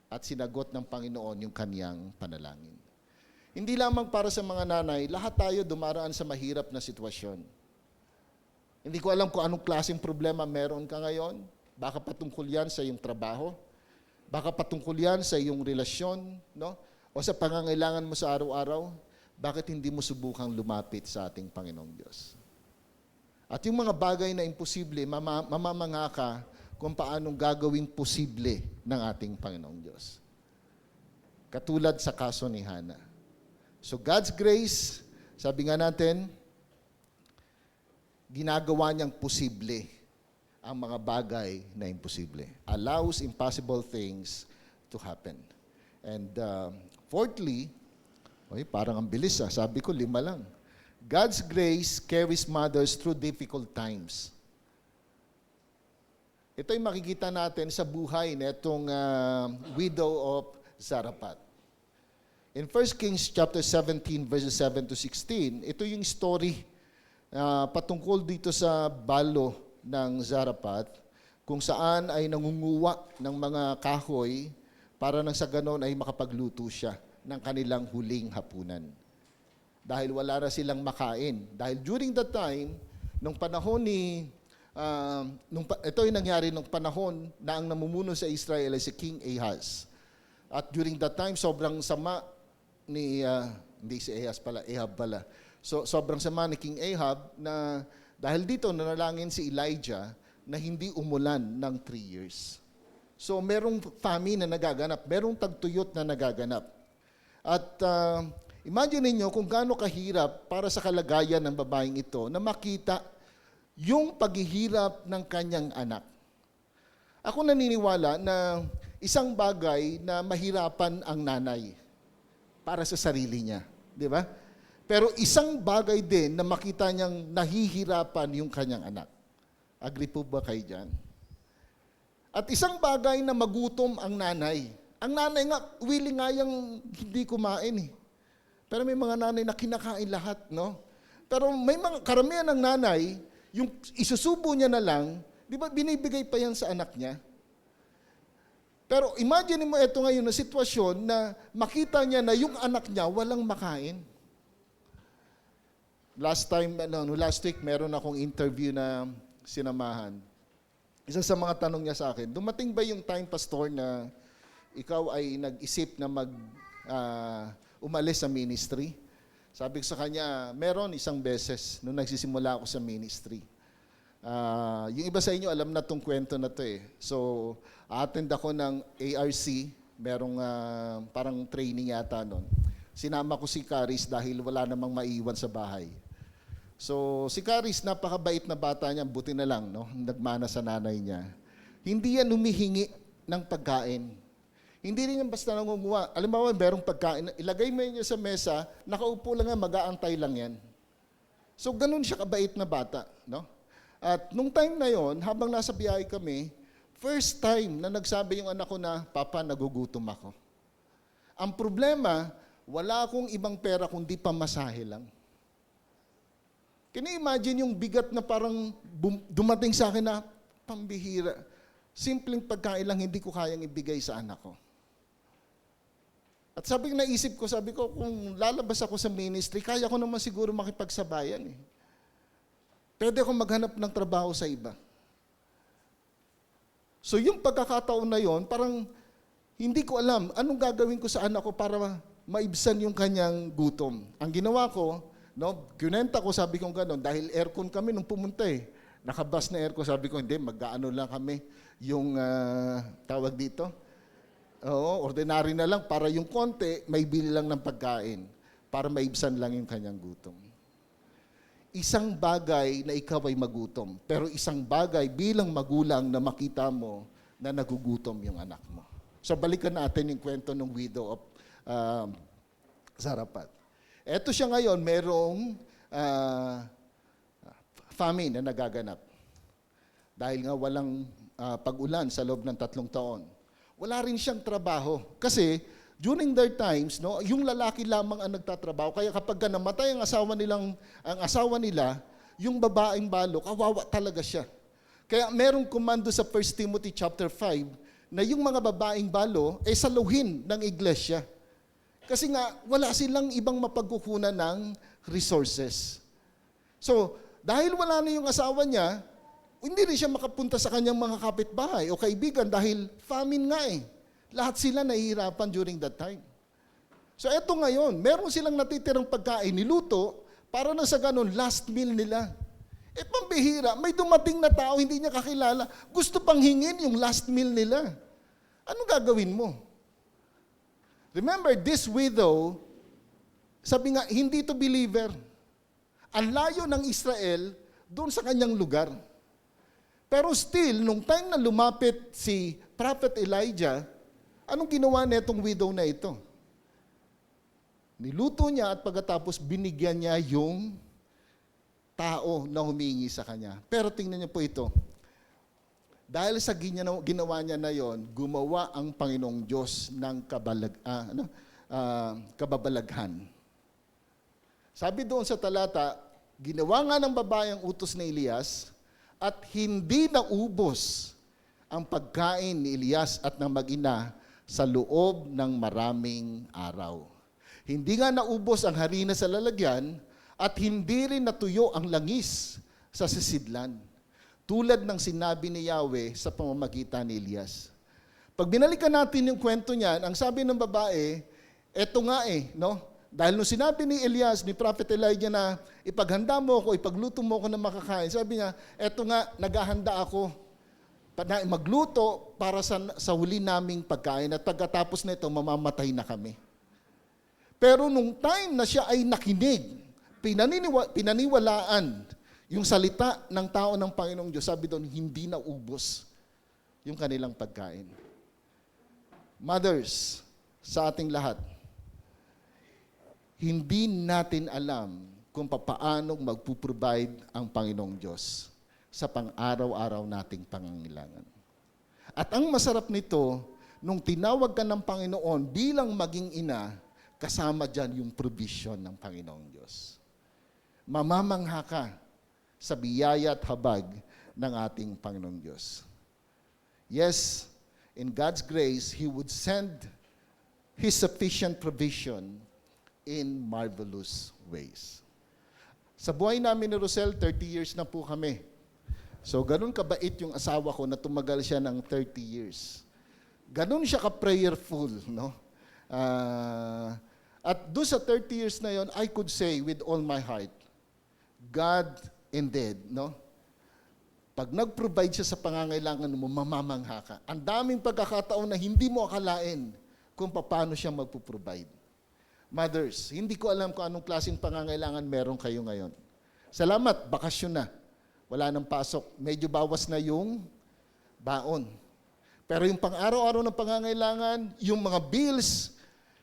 at sinagot ng Panginoon yung kaniyang panalangin. Hindi lamang para sa mga nanay, lahat tayo dumaraan sa mahirap na sitwasyon. Hindi ko alam kung anong klaseng problema meron ka ngayon. Baka patungkol yan sa iyong trabaho. Baka patungkol yan sa iyong relasyon, o sa pangangailangan mo sa araw-araw. Bakit hindi mo subukang lumapit sa ating Panginoong Diyos? At yung mga bagay na imposible, mamamanga ka kung paanong gagawing posible ng ating Panginoong Diyos. Katulad sa kaso ni Hannah. So God's grace, sabi nga natin, ginagawa niyang posible ang mga bagay na imposible. Allows impossible things to happen. And fourthly, parang ang bilis sabi ko 5 lang. God's grace carries mothers through difficult times. Ito ay makikita natin sa buhay na itong widow of Zarephath. In 1 Kings chapter 17 verses 7 to 16, ito yung story patungkol dito sa balo ng Zarephath, kung saan ay nangunguwa ng mga kahoy para nang sa ganon ay makapagluto siya ng kanilang huling hapunan. Dahil wala na silang makain. Dahil during that time, nung panahon ni, ito ay nangyari nung panahon na ang namumuno sa Israel ay si King Ahaz. At during that time, sobrang sama ni, hindi si Ahaz pala, Ahab pala. So, sobrang sama ni King Ahab na dahil dito nanalangin si Elijah na hindi umulan ng 3 years. So, merong famine na nagaganap, merong tagtuyot na nagaganap. At imagine niyo kung gaano kahirap para sa kalagayan ng babaeng ito na makita yung paghihirap ng kanyang anak. Ako naniniwala na isang bagay na mahirapan ang nanay para sa sarili niya. Di ba? Pero isang bagay din na makita niyang nahihirapan yung kanyang anak. Agree po ba kayo dyan? At isang bagay na magutom ang nanay. Ang nanay nga, willing nga yung hindi kumain eh. Pero may mga nanay na kinakain lahat, no? Pero may mga karamihan ng nanay, yung isusubo niya na lang, di ba binibigay pa yan sa anak niya? Pero imagine mo ito ngayon na sitwasyon na makita niya na yung anak niya walang makain. Last week, meron akong interview na sinamahan. Isa sa mga tanong niya sa akin, dumating ba yung time, Pastor, na ikaw ay nag-isip na umalis sa ministry? Sabi ko sa kanya, meron isang beses nung nagsisimula ako sa ministry. Yung iba sa inyo alam na tong kwento na to eh. So, attend ako ng ARC, merong parang training yata nun. Sinama ko si Caris dahil wala namang maiwan sa bahay. So, si Caris, napakabait na bata niya, buti na lang, no? Nagmana sa nanay niya. Hindi yan humihingi ng pagkain. Hindi rin yan basta nangunguha. Alam mo, merong pagkain, ilagay mo yun sa mesa, nakaupo lang yan, mag-aantay lang yan. So, ganun siya kabait na bata, no? At nung time na yon, habang nasa biyahe kami, first time na nagsabi yung anak ko na, Papa, nagugutom ako. Ang problema, wala akong ibang pera kundi pamasahe lang. Can you imagine yung bigat na parang dumating sa akin na pambihira. Simpleng pagkain lang hindi ko kayang ibigay sa anak ko. At naisip ko, sabi ko, kung lalabas ako sa ministry, kaya ko naman siguro makipagsabayan eh. Pwede akong maghanap ng trabaho sa iba. So yung pagkakataon na yon, parang hindi ko alam anong gagawin ko sa anak ko para maibsan yung kanyang gutom. Ang ginawa ko, no, kinenta ko, sabi ko gano'n, dahil aircon kami nung pumunta eh. Nakabas na aircon, sabi ko, hindi, mag-ano lang kami, yung tawag dito. Oo, ordinary na lang, para yung konti, may bili lang ng pagkain, para maibsan lang yung kanyang gutom. Isang bagay na ikaw ay magutom, pero isang bagay bilang magulang na makita mo na nagugutom yung anak mo. So balikan natin yung kwento ng widow of Zarephath. Eto siya ngayon, merong famine na nagaganap. Dahil nga walang pag-ulan sa loob ng 3 taon. Wala rin siyang trabaho. Kasi during their times, no, yung lalaki lamang ang nagtatrabaho. Kaya kapag namatay ang asawa nila, yung babaeng balo, kawawa talaga siya. Kaya merong komando sa 1 Timothy chapter 5 na yung mga babaeng balo ay saluhin ng iglesia. Kasi nga, wala silang ibang mapagkukunan ng resources. So, dahil wala na yung asawa niya, hindi rin siya makapunta sa kanyang mga kapitbahay o kaibigan dahil famine nga eh. Lahat sila nahihirapan during that time. So, eto ngayon, meron silang natitirang pagkain niluto para na sa ganun, last meal nila. Eh, pambihira, may dumating na tao, hindi niya kakilala, gusto pang hingin yung last meal nila. Anong gagawin mo? Remember, this widow, sabi nga, hindi to believer. Ang layo ng Israel doon sa kanyang lugar. Pero still, nung time na lumapit si Prophet Elijah, anong ginawa netong widow na ito? Niluto niya at pagkatapos binigyan niya yung tao na humingi sa kanya. Pero tingnan niyo po ito. Dahil sa ginawa niya na yon, gumawa ang Panginoong Diyos ng kababalaghan. Sabi doon sa talata, ginawa nga ng babae ang utos ni Elias at hindi naubos ang pagkain ni Elias at ng mag-ina sa loob ng maraming araw. Hindi nga naubos ang harina sa lalagyan at hindi rin natuyo ang langis sa sisidlan. Tulad ng sinabi ni Yahweh sa pamamagitan ni Elias. Pag binalikan natin yung kwento niyan, ang sabi ng babae, eto nga eh, no? Dahil nung sinabi ni Elias, ni Prophet Elijah na ipaghanda mo ako, ipagluto mo ako ng makakain, sabi niya, eto nga, naghahanda ako magluto para sa huli naming pagkain at pagkatapos nito, mamamatay na kami. Pero nung time na siya ay nakinig, pinaniwalaan yung salita ng tao ng Panginoong Diyos, sabi doon, hindi na ubos yung kanilang pagkain. Mothers, sa ating lahat, hindi natin alam kung paano magpuprovide ang Panginoong Diyos sa pang-araw-araw nating pangangailangan. At ang masarap nito, nung tinawag ka ng Panginoon bilang maging ina, kasama dyan yung provision ng Panginoong Diyos. Mamamangha ka sa biyaya at habag ng ating Panginoong Diyos. Yes, in God's grace, He would send His sufficient provision in marvelous ways. Sa buhay namin ni Rosel, 30 years na po kami. So, ganun kabait yung asawa ko na tumagal siya ng 30 years. Ganun siya ka-prayerful, no? At doon sa 30 years na yon, I could say with all my heart, God indeed, no? Pag nag-provide siya sa pangangailangan mo, mamamangha ka. Ang daming pagkakataon na hindi mo akalain kung paano siya magpo-provide. Mothers, hindi ko alam kung anong klaseng pangangailangan meron kayo ngayon. Salamat, bakasyon na. Wala nang pasok. Medyo bawas na yung baon. Pero yung pang-araw-araw ng pangangailangan, yung mga bills,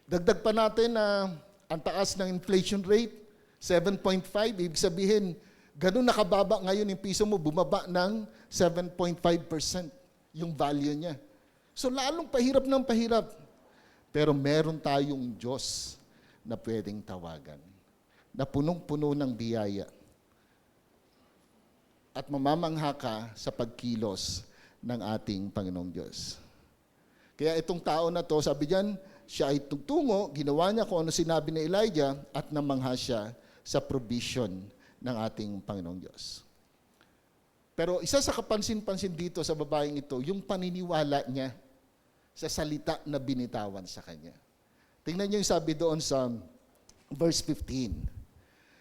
dagdag pa natin na ang taas ng inflation rate, 7.5, ibig sabihin, ganun nakababa ngayon yung piso mo, bumaba ng 7.5% yung value niya. So lalong pahirap ng pahirap. Pero meron tayong Diyos na pwedeng tawagan, na punong-puno ng biyaya. At mamamangha ka sa pagkilos ng ating Panginoong Diyos. Kaya itong tao na to, sabi diyan, siya ay tugtungo, ginawa niya kung ano sinabi ni Elijah at namangha siya sa provision ng ating Panginoong Diyos. Pero isa sa kapansin-pansin dito sa babaeng ito, yung paniniwala niya sa salita na binitawan sa kanya. Tingnan niyo yung sabi doon sa verse 15.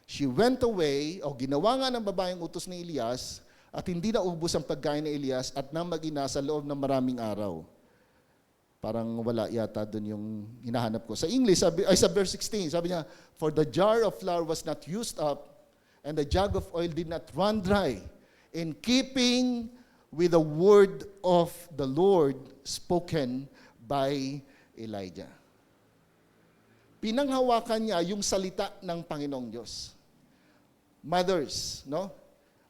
She went away, o ginawa nga ng babaeng utos ni Elias, at hindi naubos ang pagkain ni Elias at nang mag-ina sa loob ng maraming araw. Parang wala yata doon yung hinahanap ko. Sa English, sa verse 16, sabi niya, for the jar of flour was not used up, and the jug of oil did not run dry, in keeping with the word of the Lord spoken by Elijah. Pinanghawakan niya yung salita ng Panginoong Diyos. Mothers, no?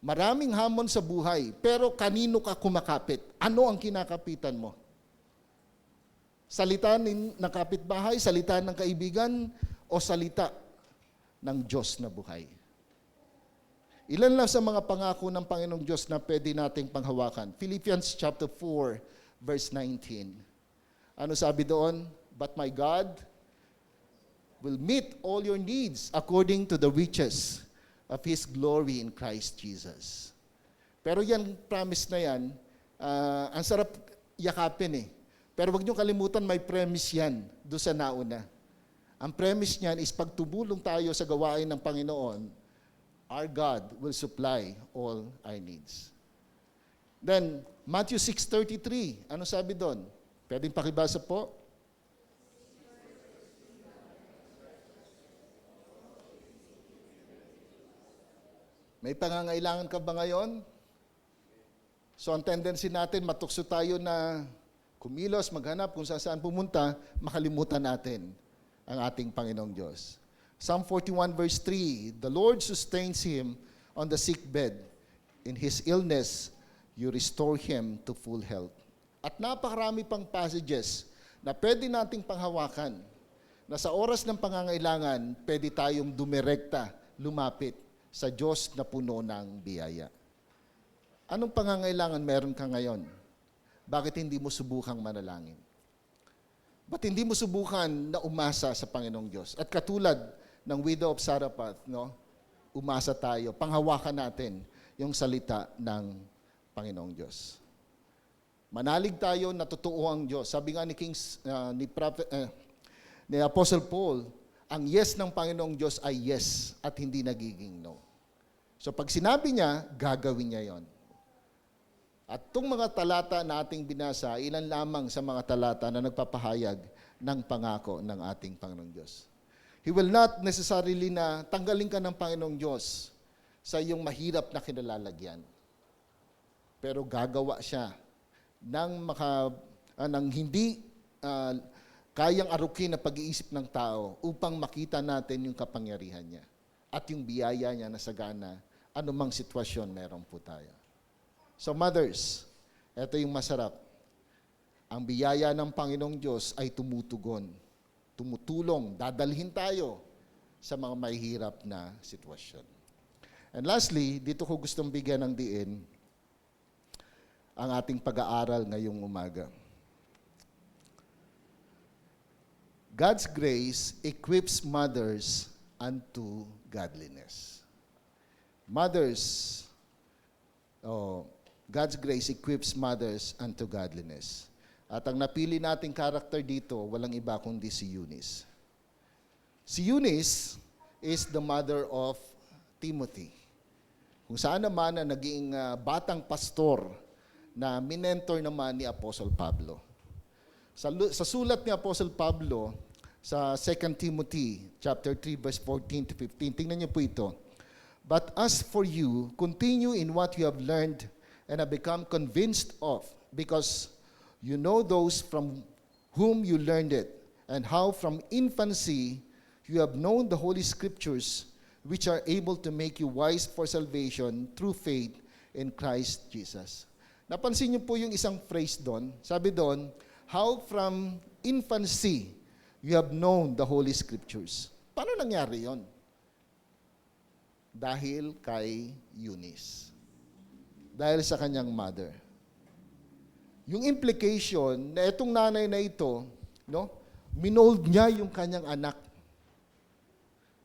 Maraming hamon sa buhay, pero kanino ka kumakapit? Ano ang kinakapitan mo? Salita ng kapitbahay, salita ng kaibigan, o salita ng Diyos na buhay? Ilan lang sa mga pangako ng Panginoong Diyos na pwede nating panghawakan? Philippians chapter 4, verse 19. Ano sabi doon? But my God will meet all your needs according to the riches of His glory in Christ Jesus. Pero yan, promise na yan, ang sarap yakapin eh. Pero wag niyo kalimutan, may premise yan doon sa nauna. Ang premise niyan is pag tumulong tayo sa gawain ng Panginoon, our God will supply all our needs. Then, Matthew 6:33, ano sabi doon? Pwedeng pakibasa po? May pangangailangan ka ba ngayon? So ang tendency natin, matukso tayo na kumilos, maghanap kung saan pumunta, makalimutan natin ang ating Panginoong Diyos. Psalm 41 verse 3, the Lord sustains him on the sick bed. In his illness, you restore him to full health. At napakarami pang passages na pwede nating panghawakan na sa oras ng pangangailangan, pwede tayong dumirekta, lumapit sa Diyos na puno ng biyaya. Anong pangangailangan meron ka ngayon? Bakit hindi mo subukang manalangin? Ba't hindi mo subukan na umasa sa Panginoong Diyos? At katulad ng widow of Zarephath, no? Umasa tayo, panghawakan natin yung salita ng Panginoong Diyos. Manalig tayo na totoo ang Diyos. Sabi nga ni Apostle Paul, ang yes ng Panginoong Diyos ay yes at hindi nagiging no. So pag sinabi niya, gagawin niya yon. At itong mga talata na ating binasa, ilan lamang sa mga talata na nagpapahayag ng pangako ng ating Panginoong Diyos. He will not necessarily na tanggalin ka ng Panginoong Diyos sa iyong mahirap na kinalalagyan. Pero gagawa siya ng hindi kayang arukin na pag-iisip ng tao upang makita natin yung kapangyarihan niya at yung biyaya niya na sagana anumang sitwasyon meron po tayo. So mothers, ito yung masarap. Ang biyaya ng Panginoong Diyos ay tumutugon, tumutulong, dadalhin tayo sa mga mahihirap na sitwasyon. And lastly, dito ko gustong bigyan ng diin ang ating pag-aaral ngayong umaga. God's grace equips mothers unto godliness. Mothers, God's grace equips mothers unto godliness. At ang napili nating karakter dito, walang iba kundi si Eunice. Si Eunice is the mother of Timothy. Kung saan naman na naging batang pastor na minentor naman ni Apostle Pablo. Sa sulat ni Apostle Pablo sa 2 Timothy chapter 3 verse 14 to 15, tingnan niyo po ito. But as for you, continue in what you have learned and have become convinced of, because you know those from whom you learned it, and how from infancy you have known the Holy Scriptures, which are able to make you wise for salvation through faith in Christ Jesus. Napansin niyo po yung isang phrase doon. Sabi doon, how from infancy you have known the Holy Scriptures. Paano nangyari yon? Dahil kay Eunice. Dahil sa kanyang mother. Yung implication na itong nanay na ito, no, minold niya yung kanyang anak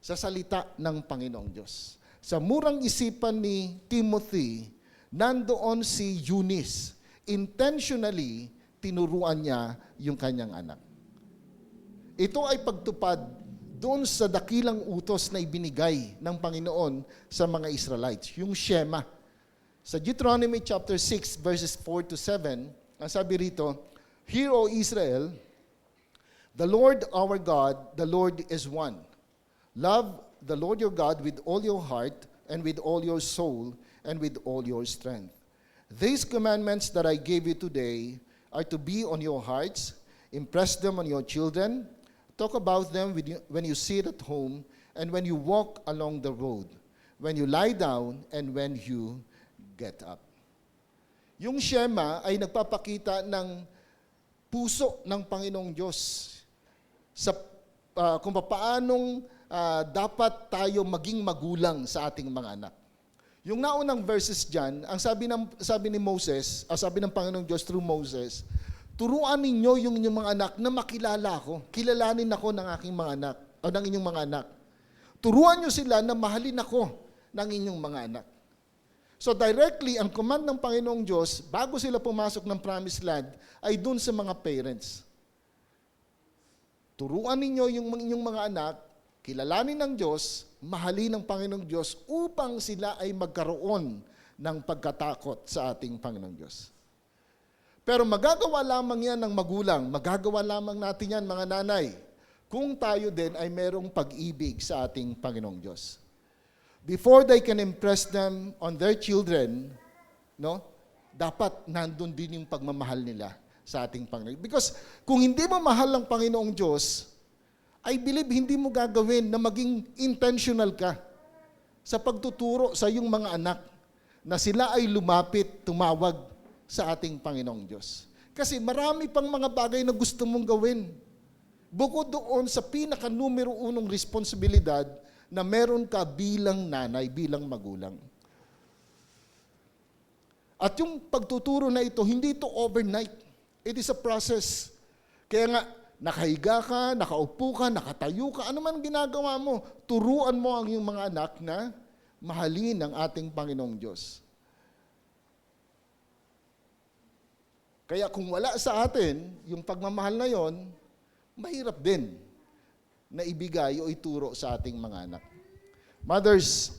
sa salita ng Panginoong Diyos. Sa murang isipan ni Timothy, nandoon si Eunice. Intentionally, tinuruan niya yung kanyang anak. Ito ay pagtupad doon sa dakilang utos na ibinigay ng Panginoon sa mga Israelites, yung Shema. Sa Deuteronomy chapter 6 verses 4 to 7, ang sabi rito, Hear, O Israel, the Lord our God, the Lord is one. Love the Lord your God with all your heart and with all your soul and with all your strength. These commandments that I gave you today are to be on your hearts. Impress them on your children. Talk about them when you sit at home and when you walk along the road, when you lie down and when you get up. Yung Shema ay nagpapakita ng puso ng Panginoong Diyos sa kung paanong dapat tayo maging magulang sa ating mga anak. Yung naunang verses diyan, ang sabi ni Moses, sabi ng Panginoong Diyos through Moses, turuan ninyo yung inyong mga anak na makilala ako. Kilalanin ako ng aking mga anak, o ng inyong mga anak. Turuan nyo sila na mahalin ako ng inyong mga anak. So directly, ang command ng Panginoong Diyos, bago sila pumasok ng promised land, ay dun sa mga parents. Turuan ninyo yung inyong mga anak, kilalanin ng Diyos, mahalin ng Panginoong Diyos, upang sila ay magkaroon ng pagkatakot sa ating Panginoong Diyos. Pero magagawa lamang yan ng magulang, magagawa lamang natin yan mga nanay, kung tayo din ay merong pag-ibig sa ating Panginoong Diyos. Before they can impress them on their children, no, dapat nandun din yung pagmamahal nila sa ating Panginoon. Because kung hindi mo mahal ang Panginoong Diyos, I believe hindi mo gagawin na maging intentional ka sa pagtuturo sa iyong mga anak na sila ay lumapit, tumawag sa ating Panginoong Diyos. Kasi marami pang mga bagay na gusto mong gawin. Bukod doon sa pinaka-numero unong responsibilidad na meron ka bilang nanay, bilang magulang. At yung pagtuturo na ito, hindi ito overnight. It is a process. Kaya nga, nakahiga ka, nakaupo ka, nakatayo ka, ano man ginagawa mo, turuan mo ang iyong mga anak na mahalin ang ating Panginoong Diyos. Kaya kung wala sa atin, yung pagmamahal na yon, mahirap din na ibigay o ituro sa ating mga anak. Mothers,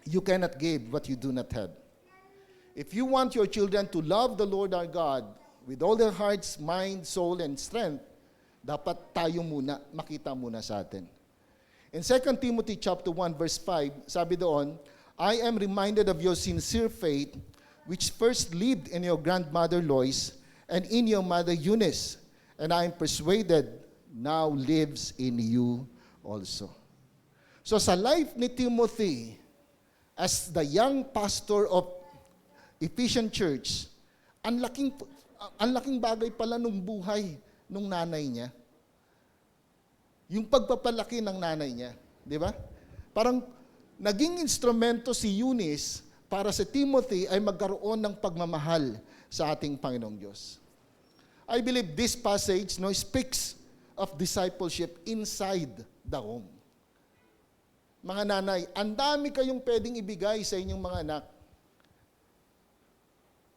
you cannot give what you do not have. If you want your children to love the Lord our God with all their hearts, mind, soul, and strength, dapat tayo muna, makita muna sa atin. In 2 Timothy chapter 1 verse 5, sabi doon, I am reminded of your sincere faith, which first lived in your grandmother Lois and in your mother Eunice, and I am persuaded now lives in you also. So sa life ni Timothy, as the young pastor of Ephesian Church, ang laking bagay pala nung buhay nung nanay niya. Yung pagpapalaki ng nanay niya, di ba? Parang naging instrumento si Eunice para sa Timothy ay magkaroon ng pagmamahal sa ating Panginoong Diyos. I believe this passage speaks of discipleship inside the home. Mga nanay, ang dami kayong pwedeng ibigay sa inyong mga anak.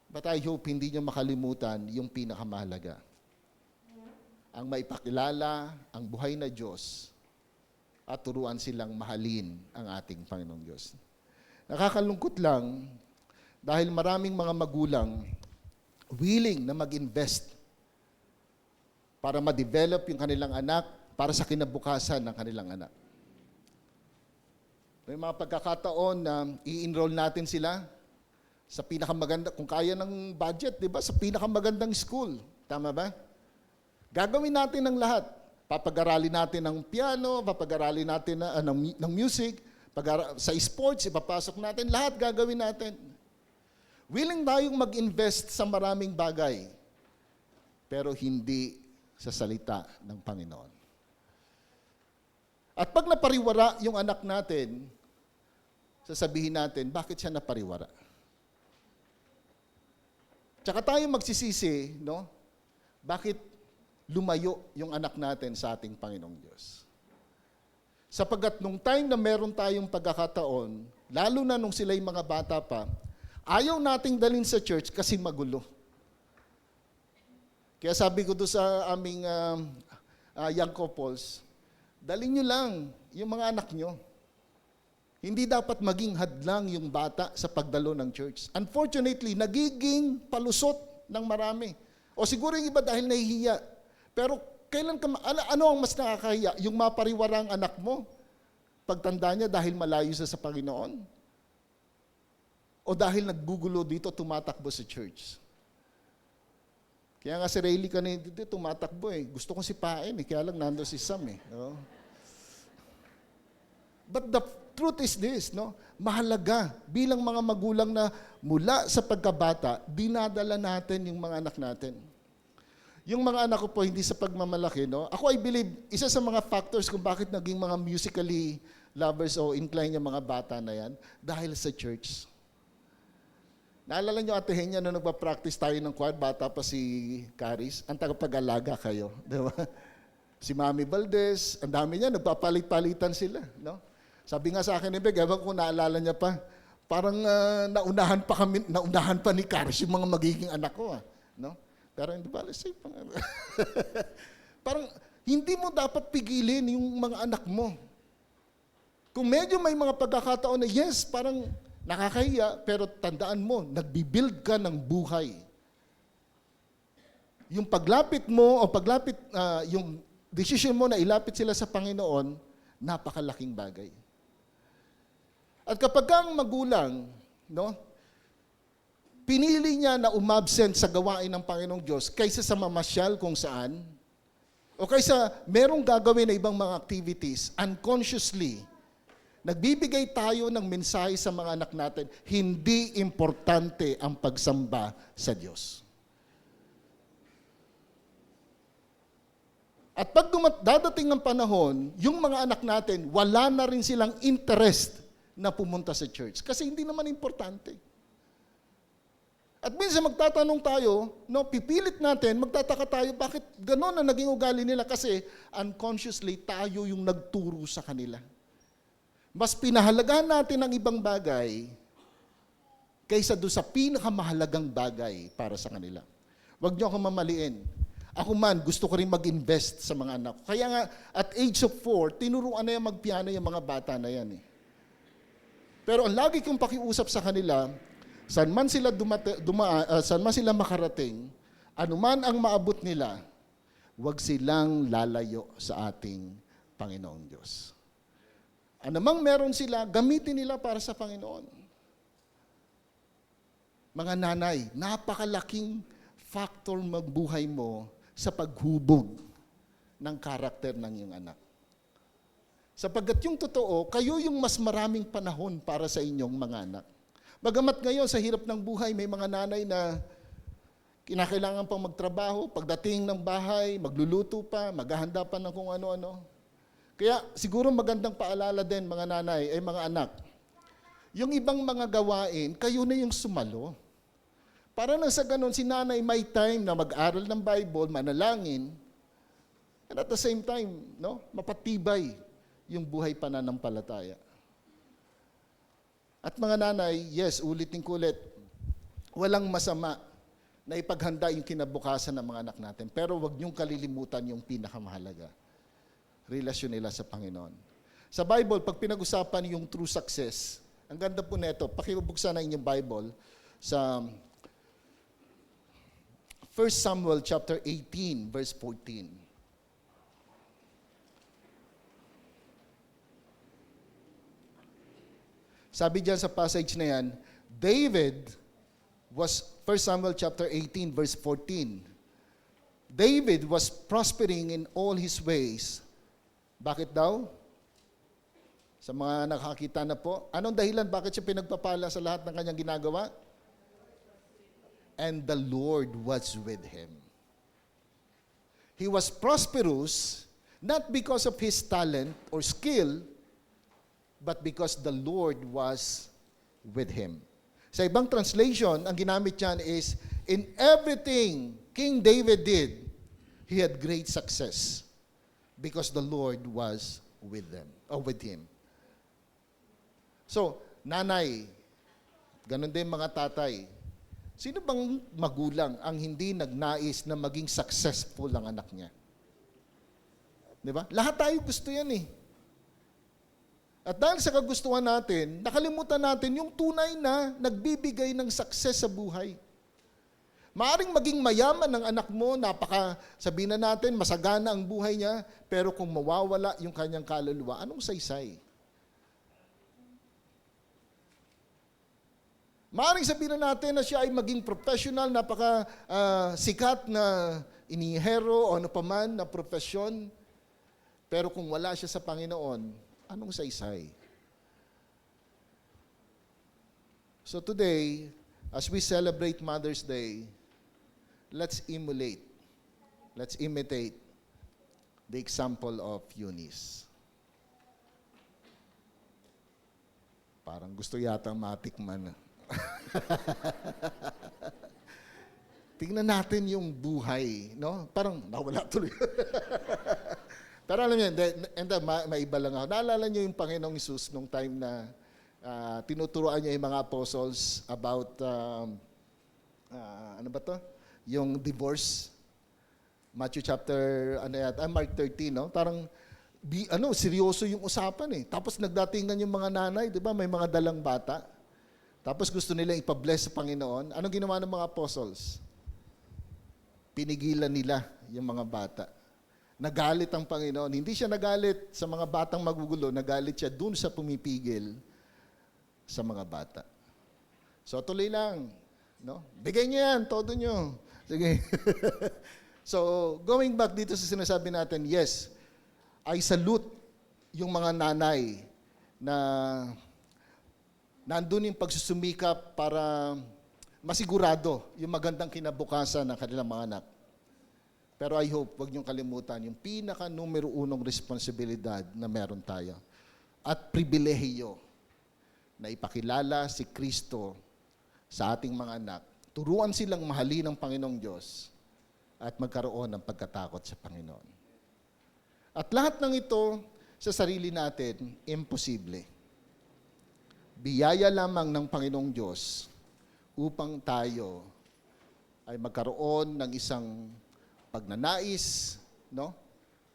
But I hope hindi nyo makalimutan yung pinakamahalaga. Ang maipakilala ang buhay na Diyos at turuan silang mahalin ang ating Panginoong Diyos. Nakakalungkot lang dahil maraming mga magulang willing na mag-invest para ma-develop yung kanilang anak para sa kinabukasan ng kanilang anak. May mga pagkakataon na i-enroll natin sila sa pinakamaganda, kung kaya ng budget, di ba? Sa pinakamagandang school. Tama ba? Gagawin natin ang lahat. Papag-aralin natin ng piano, papag-aralin natin ng music, sa sports, ipapasok natin, lahat gagawin natin. Willing tayong mag-invest sa maraming bagay, pero hindi sa salita ng Panginoon. At pag napariwara yung anak natin, sasabihin natin, bakit siya napariwara? Tsaka tayo magsisisi, no? Bakit lumayo yung anak natin sa ating Panginoong Diyos? Sapagkat nung time na meron tayong pagkakataon, lalo na nung sila'y mga bata pa, ayaw nating dalhin sa church kasi magulo. Kaya sabi ko doon sa aming young couples, dalhin nyo lang yung mga anak nyo. Hindi dapat maging hadlang yung bata sa pagdalo ng church. Unfortunately, nagiging palusot ng marami. O siguro yung iba dahil nahihiya. Pero kailan ka, ano ang mas nakakahiya? Yung mapariwara ang anak mo, pagtanda niya dahil malayo siya sa Panginoon? O dahil naggugulo dito, tumatakbo sa church? Kaya nga si Rayleigh kanina dito, tumatakbo eh. Gusto kong sipain eh, kaya lang nando si Sam eh. No? But the truth is this, no? Mahalaga bilang mga magulang na mula sa pagkabata, dinadala natin yung mga anak natin. Yung mga anak ko po, hindi sa pagmamalaki, no? Ako, I believe, isa sa mga factors kung bakit naging mga musically lovers o inclined yung mga bata na yan, dahil sa church. Naalala nyo, Ate Henya, nung nagpa-practice tayo ng choir, bata pa si Caris, ang tagapag-alaga kayo, di ba? Si Mami Valdez, ang dami niya, nagpapalit-palitan sila, no? Sabi nga sa akin ni Beg, ewan ko naalala niya pa, parang naunahan pa ni Caris yung mga magiging anak ko, no? Pero hindi ba, let's say, parang hindi mo dapat pigilin yung mga anak mo. Kung medyo may mga pagkakataon na yes, parang nakakahiya, pero tandaan mo, nagbibuild ka ng buhay. Yung paglapit mo, o yung decision mo na ilapit sila sa Panginoon, napakalaking bagay. At kapag ang magulang, no, pinili niya na umabsent sa gawain ng Panginoong Diyos kaysa sa mamasyal kung saan, o kaysa merong gagawin na ibang mga activities, unconsciously, nagbibigay tayo ng mensahe sa mga anak natin, hindi importante ang pagsamba sa Diyos. At pag dadating ang panahon, yung mga anak natin, wala na rin silang interest na pumunta sa church. Kasi hindi naman importante. At minsan magtatanong tayo, no, pipilit natin, magtataka tayo, bakit gano'n na naging ugali nila? Kasi unconsciously, tayo yung nagturo sa kanila. Mas pinahalagahan natin ang ibang bagay kaysa doon sa pinakamahalagang bagay para sa kanila. Huwag niyo akong mamaliin. Ako man, gusto ko rin mag-invest sa mga anak ko. Kaya nga, at age of 4, tinuruan na yan magpiano yung mga bata na yan. Pero ang lagi kong pakiusap sa kanila, saan man sila saan man sila makarating, anuman ang maabot nila, huwag silang lalayo sa ating Panginoong Diyos. Anumang meron sila, gamitin nila para sa Panginoon. Mga nanay, napakalaking factor magbuhay mo sa paghubog ng karakter ng iyong anak. Sapagkat yung totoo, kayo yung mas maraming panahon para sa inyong mga anak. Bagamat ngayon sa hirap ng buhay, may mga nanay na kinakailangan pang magtrabaho, pagdating ng bahay, magluluto pa, maghahanda pa ng kung ano-ano. Kaya siguro magandang paalala din mga nanay, ay mga anak, yung ibang mga gawain, kayo na yung sumalo. Para na sa ganun, si nanay may time na mag-aral ng Bible, manalangin, and at the same time, no, mapatibay yung buhay pananampalataya. At mga nanay, yes, ulitin ko ulit, walang masama na ipaghanda yung kinabukasan ng mga anak natin. Pero huwag niyong kalilimutan yung pinakamahalaga. Relasyon nila sa Panginoon. Sa Bible, pag pinag-usapan yung true success, ang ganda po nito, pakibuksan na inyong Bible sa 1 Samuel chapter 18, verse 14. Sabi diyan sa passage na yan, David was, 1 Samuel chapter 18, verse 14. David was prospering in all his ways. Bakit daw? Sa mga nakakita na po, anong dahilan bakit siya pinagpapala sa lahat ng kanyang ginagawa? And the Lord was with him. He was prosperous, not because of his talent or skill, but because the Lord was with him. Sa ibang translation, ang ginamit niyan is, in everything King David did, he had great success because the Lord was with them, or with him. So, nanay, ganun din mga tatay. Sino bang magulang ang hindi nagnais na maging successful ang anak niya? Di ba? Lahat tayo gusto yan eh. At dahil sa kagustuhan natin, nakalimutan natin yung tunay na nagbibigay ng success sa buhay. Maaring maging mayaman ng anak mo, sabihin na natin, masagana ang buhay niya, pero kung mawawala yung kanyang kaluluwa, anong saysay? Maaring sabihin na natin na siya ay maging professional, sikat na inihero o ano paman na profesyon, pero kung wala siya sa Panginoon, anong saysay? So today, as we celebrate Mother's Day, let's imitate the example of Eunice. Parang gusto yata matikman. Tingnan natin yung buhay, no? Parang nawala tuloy. Pero alam niyo, may iba lang ako. Naalala niyo yung Panginoong Hesus nung time na tinuturuan niya yung mga apostles about, ano ba to? Yung divorce. Matthew chapter, Mark 13, no? Parang, seryoso yung usapan eh. Tapos nagdatingan yung mga nanay, di ba? May mga dalang bata. Tapos gusto nila ipa-bless sa Panginoon. Anong ginawa ng mga apostles? Pinigilan nila yung mga bata. Nagalit ang Panginoon. Hindi siya nagalit sa mga batang magugulo, nagalit siya dun sa pumipigil sa mga bata. So tuloy lang. No? Bigay niyo yan, todo nyo. Sige. So, going back dito sa sinasabi natin, yes, I salute yung mga nanay na nandun yung pagsusumikap para masigurado yung magandang kinabukasan ng kanilang mga anak. Pero I hope, huwag niyong kalimutan yung pinaka-numero unong responsibilidad na meron tayo at pribilehiyo na ipakilala si Kristo sa ating mga anak. Turuan silang mahalin ng Panginoong Diyos at magkaroon ng pagkatakot sa Panginoon. At lahat ng ito sa sarili natin, imposible. Biyaya lamang ng Panginoong Diyos upang tayo ay magkaroon ng isang pagnanais, no?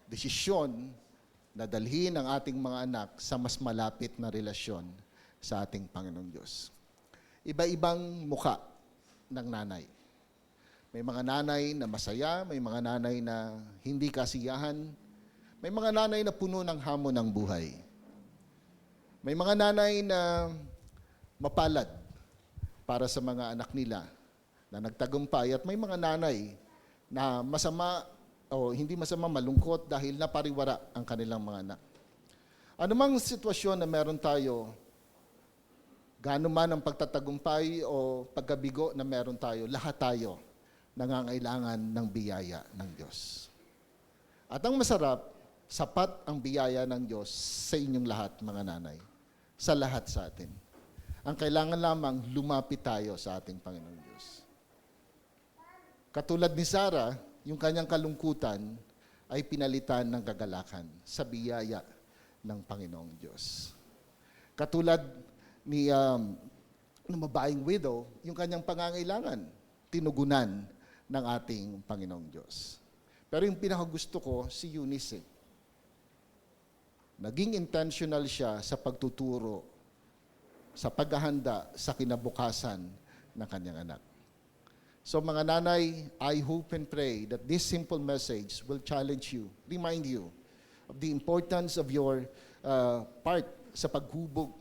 Desisyon na dalhin ang ating mga anak sa mas malapit na relasyon sa ating Panginoong Diyos. Iba-ibang muka ng nanay. May mga nanay na masaya, may mga nanay na hindi kasiyahan, may mga nanay na puno ng hamon ng buhay. May mga nanay na mapalad para sa mga anak nila na nagtagumpay at may mga nanay na masama o hindi masama, malungkot dahil napariwara ang kanilang mga anak. Anumang sitwasyon na meron tayo, gaano man ang pagtatagumpay o pagkabigo na meron tayo, lahat tayo nangangailangan ng biyaya ng Diyos. At ang masarap, sapat ang biyaya ng Diyos sa inyong lahat, mga nanay. Sa lahat sa atin. Ang kailangan lamang lumapit tayo sa ating Panginoong Diyos. Katulad ni Sarah, yung kanyang kalungkutan ay pinalitan ng kagalakan sa biyaya ng Panginoong Diyos. Katulad ni ng babaeng widow, yung kanyang pangangailangan, tinugunan ng ating Panginoong Diyos. Pero yung pinakagusto ko, si Eunice. Naging intentional siya sa pagtuturo, sa paghahanda sa kinabukasan ng kanyang anak. So mga nanay, I hope and pray that this simple message will challenge you, remind you of the importance of your part sa paghubog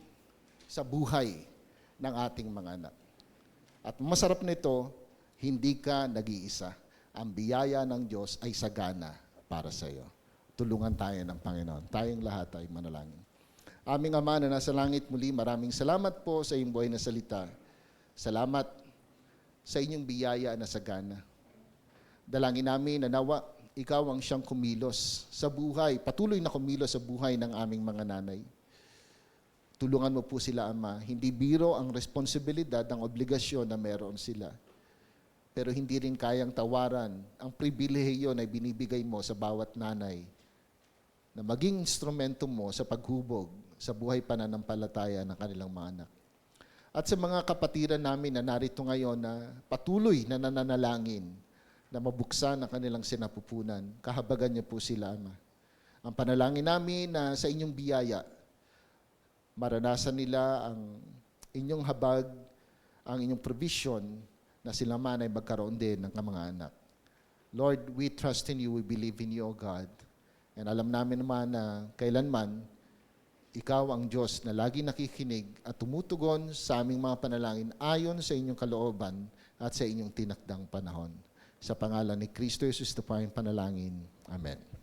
sa buhay ng ating mga anak. At masarap nito, hindi ka nag-iisa. Ang biyaya ng Diyos ay sagana para sa iyo. Tulungan tayo ng Panginoon. Tayong lahat ay manalangin. Aming Ama na nasa langit, muli maraming salamat po sa iyong buhay na salita. Salamat sa inyong biyaya na sagana. Dalangin namin na nawa, ikaw ang siyang kumilos sa buhay, patuloy na kumilos sa buhay ng aming mga nanay. Tulungan mo po sila, Ama. Hindi biro ang responsibilidad, ang obligasyon na meron sila. Pero hindi rin kayang tawaran ang pribilehiyo na binibigay mo sa bawat nanay na maging instrumento mo sa paghubog sa buhay pananampalataya ng kanilang mga anak. At sa mga kapatiran namin na narito ngayon na patuloy na nananalangin na mabuksan ang kanilang sinapupunan, kahabagan niyo po sila, Ama. Ang panalangin namin na sa inyong biyaya, maranasan nila ang inyong habag, ang inyong provision na sila man ay magkaroon din ng mga anak. Lord, we trust in you, we believe in you, O God. And alam namin naman na kailanman, ikaw ang Diyos na lagi nakikinig at tumutugon sa aming mga panalangin ayon sa inyong kalooban at sa inyong tinakdang panahon. Sa pangalan ni Kristo Jesus, ito pa ang panalangin. Amen.